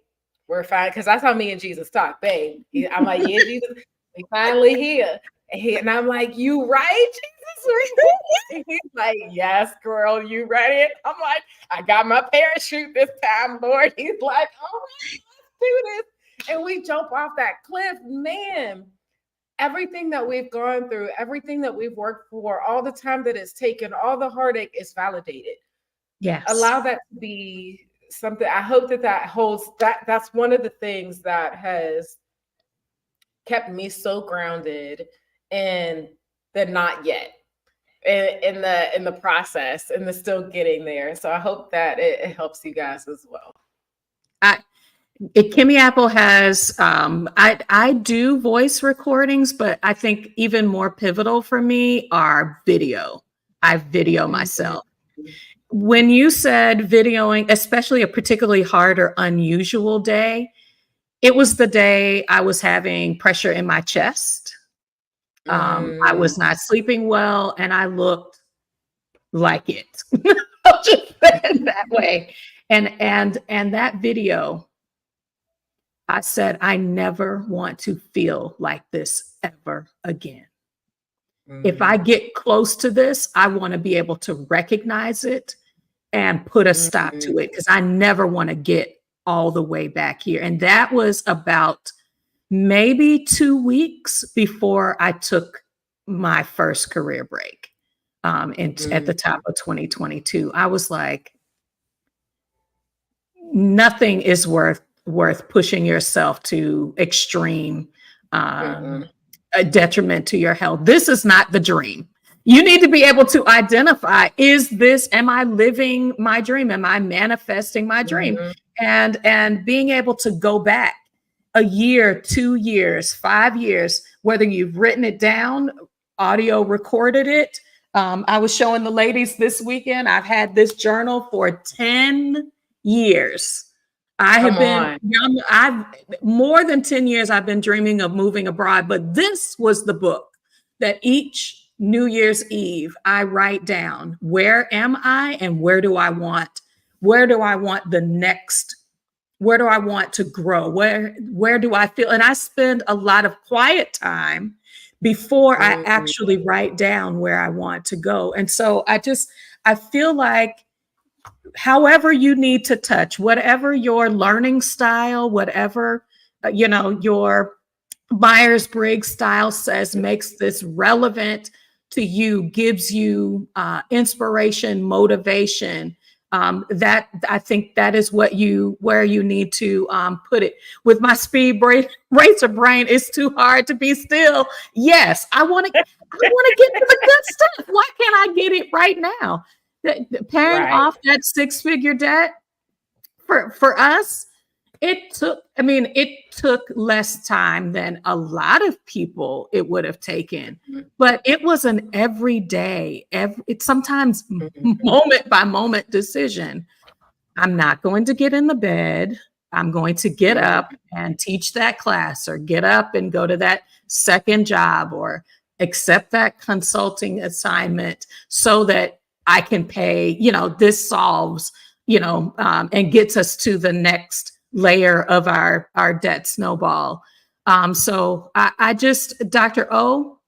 we're fine. Because that's how me and Jesus talk, babe. I'm like, yeah, Jesus, we finally here. And I'm like, you right, Jesus? And he's like, yes, girl, you ready? And I'm like, I got my parachute this time, Lord. He's like, all right, let's do this. And we jump off that cliff, man. Everything that we've gone through, everything that we've worked for, all the time that it's taken, all the heartache is validated. Yes. Allow that to be something. I hope that holds that. That's one of the things that has kept me so grounded in the not yet, in the process, and the still getting there. So I hope that it helps you guys as well. Kimmy Apple has, I do voice recordings, but I think even more pivotal for me are video. I video Mhm. myself. When you said videoing, especially a particularly hard or unusual day, it was the day I was having pressure in my chest. I Mm, was not sleeping well, and I looked like it. I'll just say it that way. And that video, I said, I never want to feel like this ever again. If I mhm, get close to this, I want to be able to recognize it and put a stop mhm, to it because I never want to get all the way back here. And that was about maybe 2 weeks before I took my first career break at the top mhm, of 2022. I was like, nothing is worth pushing yourself to extreme mhm, a detriment to your health. This is not the dream. You need to be able to identify, is this, am I living my dream? Am I manifesting my dream? mhm, And being able to go back a year, 2 years, 5 years, whether you've written it down, audio recorded it. I was showing the ladies this weekend, I've had this journal for 10 years. I have Come been on. young. I've more than 10 years I've been dreaming of moving abroad, but this was the book that each New Year's Eve I write down, where am I and where do I want the next, where do I want to grow? Where do I feel? And I spend a lot of quiet time before I Mhm, actually write down where I want to go. And so I feel like however you need to touch, whatever your learning style, whatever your Myers-Briggs style says makes this relevant to you, gives you inspiration, motivation. That I think that is where you need to put it. With my racer brain, it's too hard to be still. Yes, I want to get to the good stuff. Why can't I get it right now? Paying right. off that six-figure debt for us, it took less time than a lot of people it would have taken, Mhm, but it was an everyday, it's sometimes mhm, moment by moment decision. I'm not going to get in the bed. I'm going to get up mhm, and teach that class or get up and go to that second job or accept that consulting assignment so that I can pay, this solves, and gets us to the next layer of our debt snowball. So I just, Dr. O,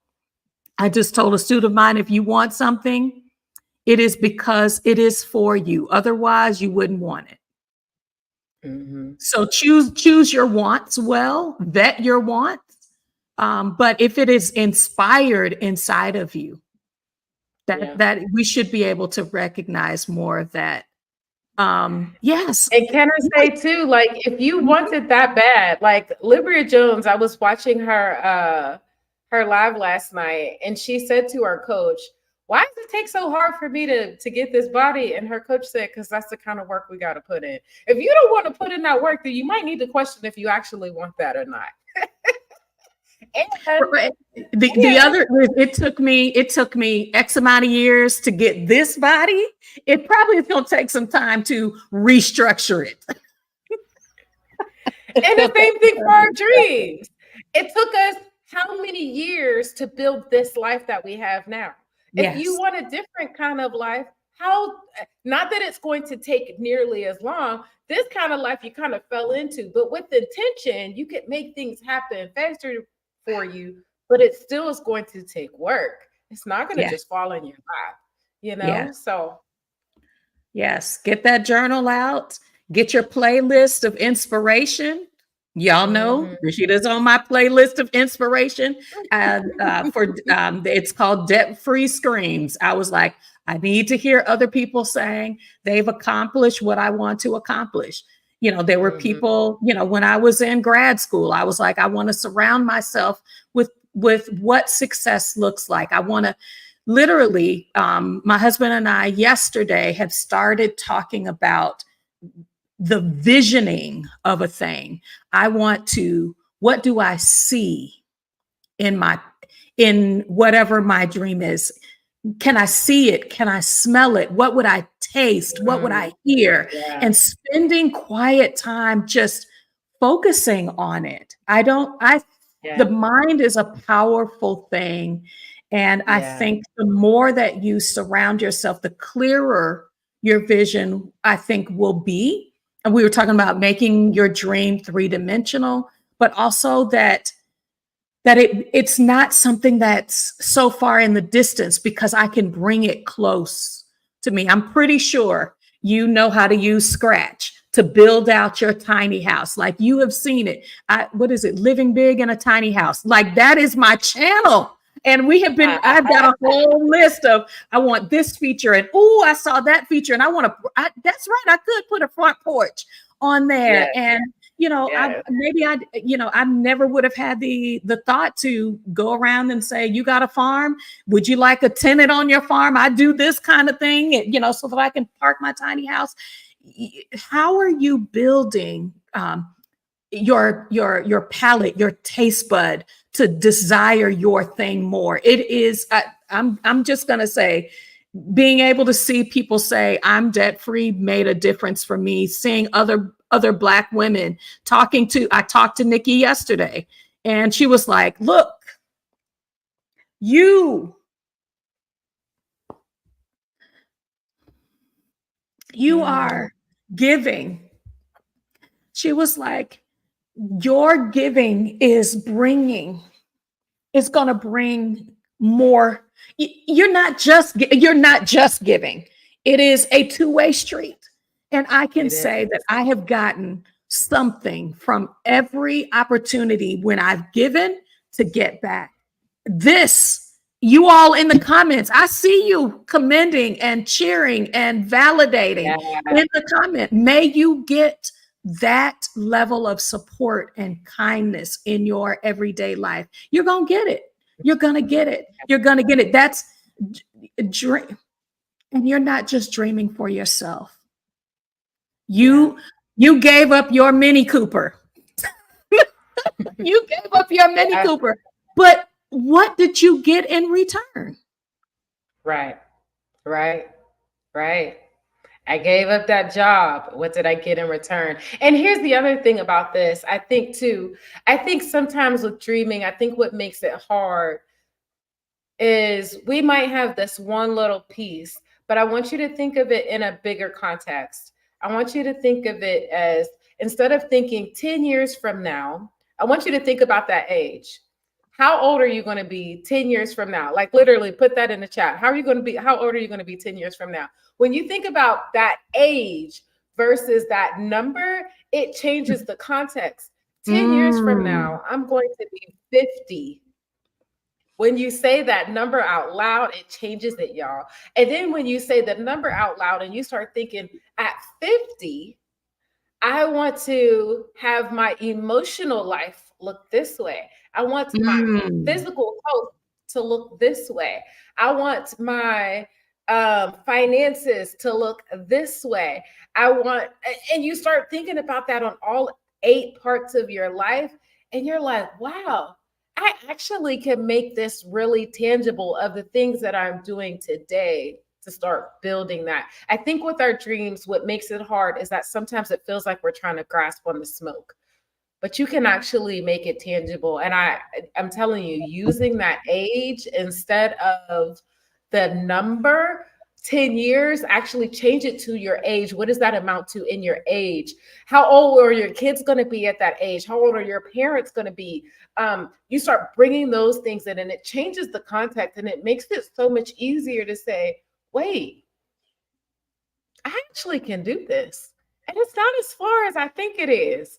I just told a student of mine, if you want something, it is because it is for you. Otherwise, you wouldn't want it. mhm. So choose your wants well, vet your wants. But if it is inspired inside of you, Yeah. that we should be able to recognize more of that. Yes. And can I say too, like, if you want it that bad, like Libria Jones, I was watching her live last night, and she said to her coach, why does it take so hard for me to get this body? And her coach said, because that's the kind of work we got to put in. If you don't want to put in that work, then you might need to question if you actually want that or not. And Right. The and other, it took me X amount of years to get this body. It probably is going to take some time to restructure it. and the same thing for our dreams. it took us how many years to build this life that we have now? If you Yes. want a different kind of life, how, not that it's going to take nearly as long, this kind of life you kind of fell into, but with intention, you could make things happen faster for you, but it still is going to take work. It's not going to Yeah. just fall in your lap, you Yeah. know? So, Yes, get that journal out. Get your playlist of inspiration. Y'all know mhm. Rashida's on my playlist of inspiration. For it's called Debt Free Screams. I was like, I need to hear other people saying they've accomplished what I want to accomplish. You know, there were Mhm. people. You know, when I was in grad school, I was like, I want to surround myself with what success looks like. I want to literally, my husband and I yesterday have started talking about the visioning of a thing. I want to, what do I see in my, in whatever my dream is? Can I see it? Can I smell it? What would I taste? What would Mm, I hear? yeah, And spending quiet time just focusing on it. I don't, I, yeah, the mind is a powerful thing. And I yeah, think the more that you surround yourself, the clearer your vision, I think, will be. And we were talking about making your dream three-dimensional, but also that it's not something that's so far in the distance because I can bring it close to me. I'm pretty sure you know how to use Scratch to build out your tiny house. Like you have seen it. What is it? Living Big in a Tiny House. Like that is my channel. And we have been, I've got a whole list of, I want this feature and, oh, I saw that feature and I want to, that's right. I could put a front porch on there. yes, And you know, yes. I never would have had the thought to go around and say, you got a farm? Would you like a tenant on your farm? I do this kind of thing, you know, so that I can park my tiny house. How are you building your palate, your taste bud to desire your thing more? It is. I'm just gonna say, being able to see people say I'm debt free made a difference for me. Seeing other Black women I talked to Nikki yesterday, and she was like, "Look, you you Mhm. are giving." She was like, "Your giving is going to bring more. You're not just giving. It is a two-way street. And I can It say is. that I have gotten something from every opportunity when I've given to get back. This, you all in the comments, I see you commending and cheering and Yeah, validating in the comment. May you get that level of support and kindness in your everyday life. You're going to get it. You're going to get it. You're going to get it. That's dream. And you're not just dreaming for yourself. yeah. You gave up your Mini Cooper. You gave up your Mini Yeah, Cooper. But what did you get in return? right, right, right. I gave up that job. What did I get in return? And here's the other thing about this. I think too, I think sometimes with dreaming, I think what makes it hard is we might have this one little piece, but I want you to think of it in a bigger context. I want you to think of it as, instead of thinking 10 years from now, I want you to think about that age. How old are you going to be 10 years from now? Like literally put that in the chat. How are you going to be? How old are you going to be 10 years from now? When you think about that age versus that number, it changes the context. 10 years from Mm, now, I'm going to be 50. When you say that number out loud, it changes it, y'all. And then when you say the number out loud and you start thinking at 50, I want to have my emotional life look this way. I want my mm, physical health to look this way. I want my finances to look this way. I want, and you start thinking about that on all 8 parts of your life. And you're like, wow, I actually can make this really tangible of the things that I'm doing today to start building that. I think with our dreams, what makes it hard is that sometimes it feels like we're trying to grasp on the smoke. but you can actually make it tangible. And I'm telling you, using that age instead of the number, 10 years, actually change it to your age. What does that amount to in your age? How old are your kids going to be at that age? How old are your parents going to be? You start bringing those things in, and it changes the context, and it makes it so much easier to say, wait, I actually can do this. And it's not as far as I think it is.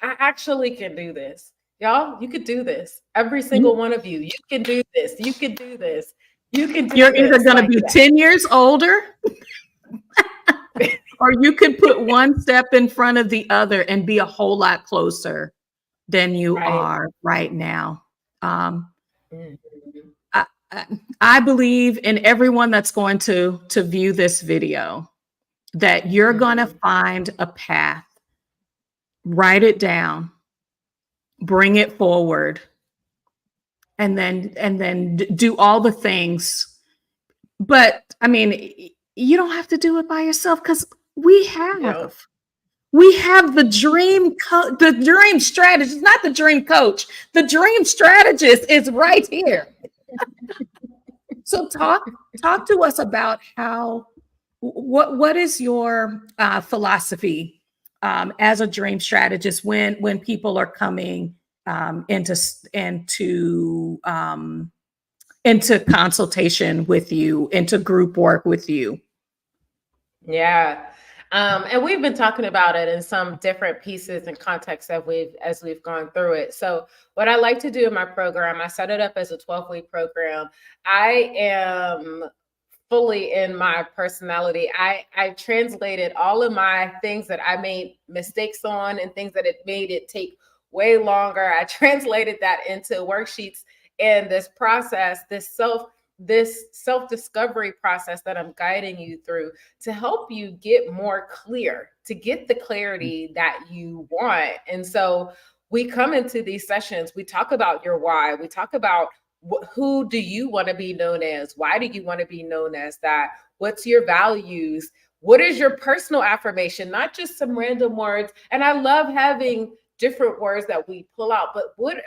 I actually can do this. Y'all, you could do this. Every single one of you, you can do this. You can do this. You can do You're either this. going to Like be 10 years older, or you can put one step in front of the other and be a whole lot closer than you right. are right now. Um, Mhm. I, I believe in everyone that's going to view this video that you're going to Mhm. find a path, write it down, bring it forward, and then do all the things. But I mean, you don't have to do it by yourself, because we Yep. have we have the dream strategist, not the dream coach. The dream strategist is right here. So talk to us about how what is your philosophy as a dream strategist when people are coming into consultation with you, into group work with you. Yeah. And we've been talking about it in some different pieces and contexts that we've gone through it. So what I like to do in my program, I set it up as a 12-week program. I am fully in my personality. I translated all of my things that I made mistakes on and things that it made it take way longer. I translated that into worksheets, and this process, this self-discovery process that I'm guiding you through to help you get more clear, to get the clarity that you want. And so we come into these sessions, we talk about your why, we talk about who do you want to be known as? Why do you want to be known as that? What's your values? What is your personal affirmation? Not just some random words. And I love having different words that we pull out, but what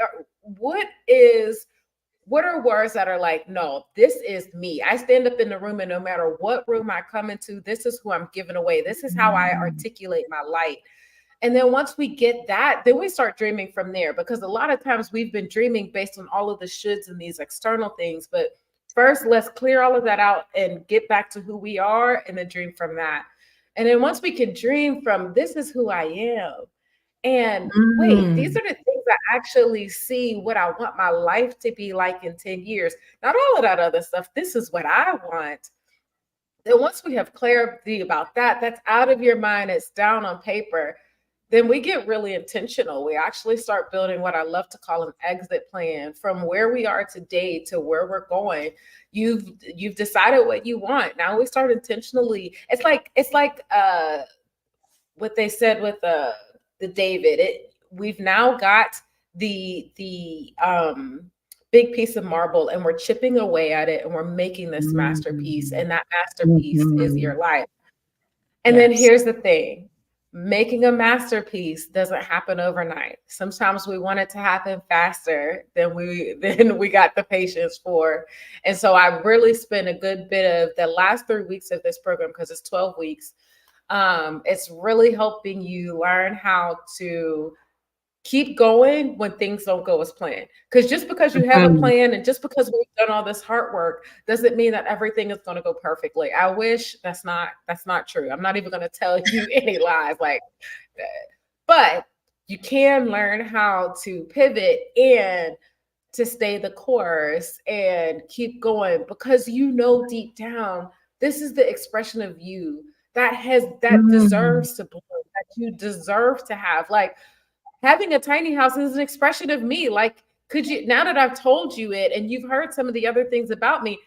are words that are like, no, this is me. I stand up in the room, and no matter what room I come into, this is who I'm giving away. This is how I articulate my light. And then once we get that, then we start dreaming from there, because a lot of times we've been dreaming based on all of the shoulds and these external things. But first, let's clear all of that out and get back to who we are, and then dream from that. And then once we can dream from, this is who I am, and wait, these Mm. are the things I actually see what I want my life to be like in 10 years. Not all of that other stuff. This is what I want. Then once we have clarity about that, that's out of your mind, it's down on paper. Then we get really intentional. We actually start building what I love to call an exit plan from where we are today to where we're going. You've decided what you want. Now we start intentionally. It's like what they said with the David. We've now got the big piece of marble, and we're chipping away at it, and we're making this masterpiece. Mhm. And that masterpiece is Mhm. your life. And then Yes. here's the thing. Making a masterpiece doesn't happen overnight. Sometimes we want it to happen faster than we got the patience for. And so I really spent a good bit of the last 3 weeks of this program, because it's 12 weeks. It's really helping you learn how to keep going when things don't go as planned. Because just because you have a Mhm. plan and just because we've done all this hard work doesn't mean that everything is going to go perfectly. I wish that's not true. I'm not even going to tell you any lies like that. But you can learn how to pivot and to stay the course and keep going, because you know deep down this is the expression of you that Mm. deserves to bloom, that you deserve to have. Like, having a tiny house is an expression of me. Like, could you, now that I've told you it and you've heard some of the other things about me,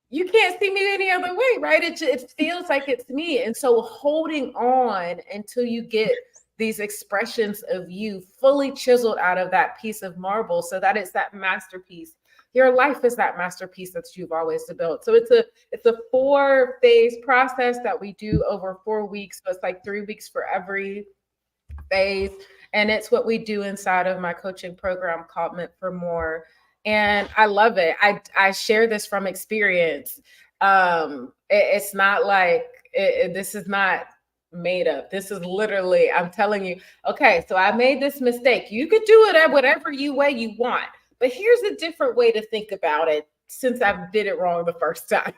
you can't see me any other way, right? It feels like it's me. And so holding on until you get these expressions of you fully chiseled out of that piece of marble, so that it's that masterpiece. Your life is that masterpiece that you've always built. So it's a 4-phase process that we do over 4 weeks. So it's like 3 weeks for every phase. And it's what we do inside of my coaching program called Meant for More. And I love it. I share this from experience. It's not like this is not made up. This is literally, I'm telling you, okay, so I made this mistake. You could do it at whatever way you want, but here's a different way to think about it since I did it wrong the first time.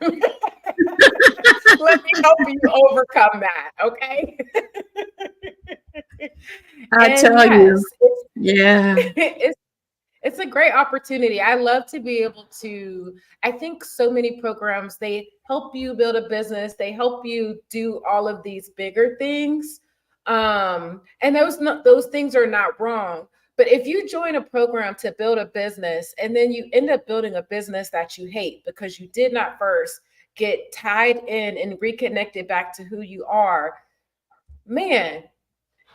Let me help you overcome that, okay? I And tell yes, you, yeah, it's a great opportunity. I love to be able to, I think so many programs, they help you build a business, they help you do all of these bigger things. And those things are not wrong. But if you join a program to build a business and then you end up building a business that you hate because you did not first get tied in and reconnected back to who you are, man,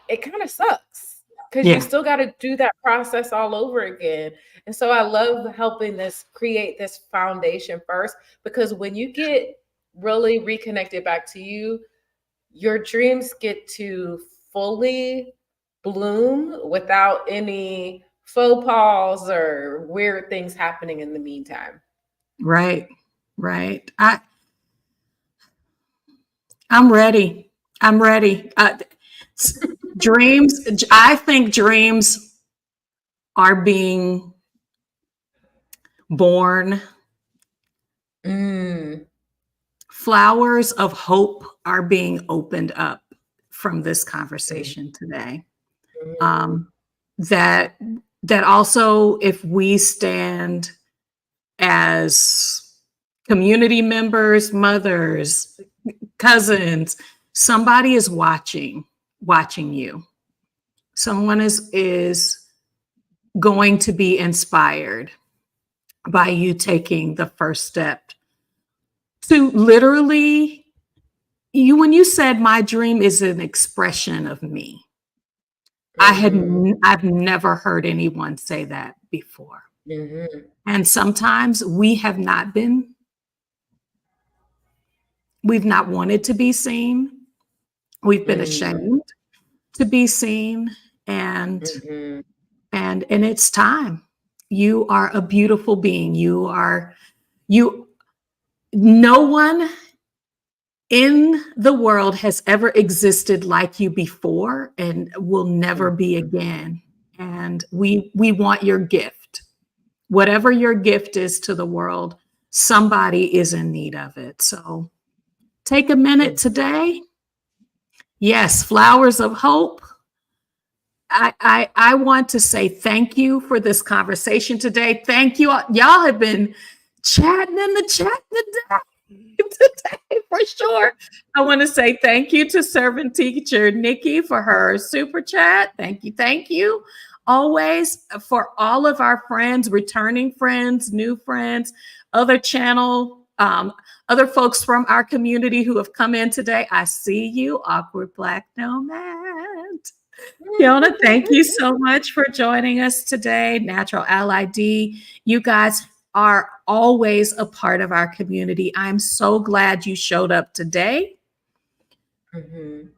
it kind of sucks because you yeah, still got to do that process all over again. And so I love helping this create this foundation first, because when you get really reconnected back to you, your dreams get to fully bloom without any faux pas or weird things happening in the meantime. right, right. I'm ready. I'm ready. Dreams. I think dreams are being born. Mm, Flowers of hope are being opened up from this mm, conversation today. mm, Um, that that also, if we stand as community members, mothers, cousins, somebody is watching you. Someone is going to be inspired by you taking the first step to literally, when you said my dream is an expression of me. mhm, I've never heard anyone say that before. mhm, And sometimes we've not wanted to be seen. We've been mm, ashamed to be seen, and mhm, and it's time. You are a beautiful being. You no one in the world has ever existed like you before and will never be mhm, again. And we want your gift. Whatever your gift is to the world, somebody is in need of it. So take a minute mhm. today. Yes, flowers of hope. I want to say thank you for this conversation today. Thank you. Y'all have been chatting in the chat today for sure. I want to say thank you to servant teacher Nikki for her super chat. Thank you. Thank you. Always for all of our friends, returning friends, new friends, other channel, other folks from our community who have come in today. I see you, Awkward Black Nomad. Fiona, thank you so much for joining us today. Natural Ally D, you guys are always a part of our community. I'm so glad you showed up today Mhm,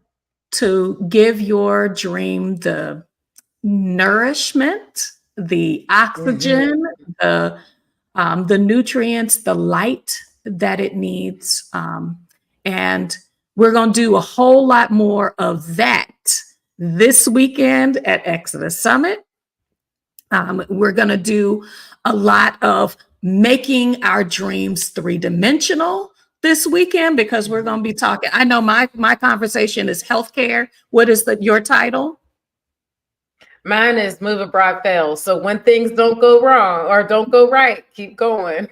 to give your dream the nourishment, the mhm, oxygen, the nutrients, the light that it needs. And we're going to do a whole lot more of that this weekend at Exodus Summit. We're going to do a lot of making our dreams three-dimensional this weekend because we're going to be talking. I know my conversation is healthcare. What is your title? Mine is move abroad fails. So when things don't go wrong or don't go right, keep going.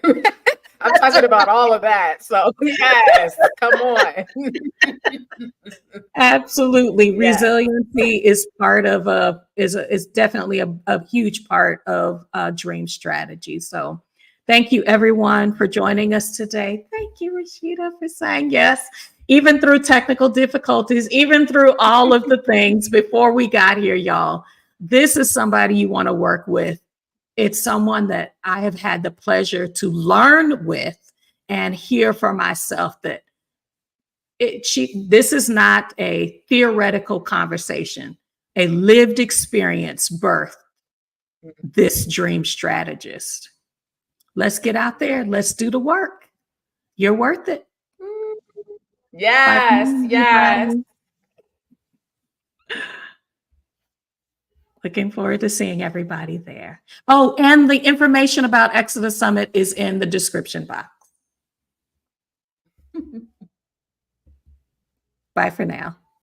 I'm talking about all of that. So yes, come on. Absolutely. Yes. Resiliency is part of is definitely a huge part of dream strategy. So thank you everyone for joining us today. Thank you, Rashida, for saying yes, even through technical difficulties, even through all of the things before we got here, y'all. This is somebody you want to work with. It's someone that I have had the pleasure to learn with and hear for myself that this is not a theoretical conversation. a lived experience birthed this dream strategist. Let's get out there. Let's do the work. You're worth it. Bye for Yes, now, yes. everybody. Looking forward to seeing everybody there. Oh, and the information about Exodus Summit is in the description box. Bye for now.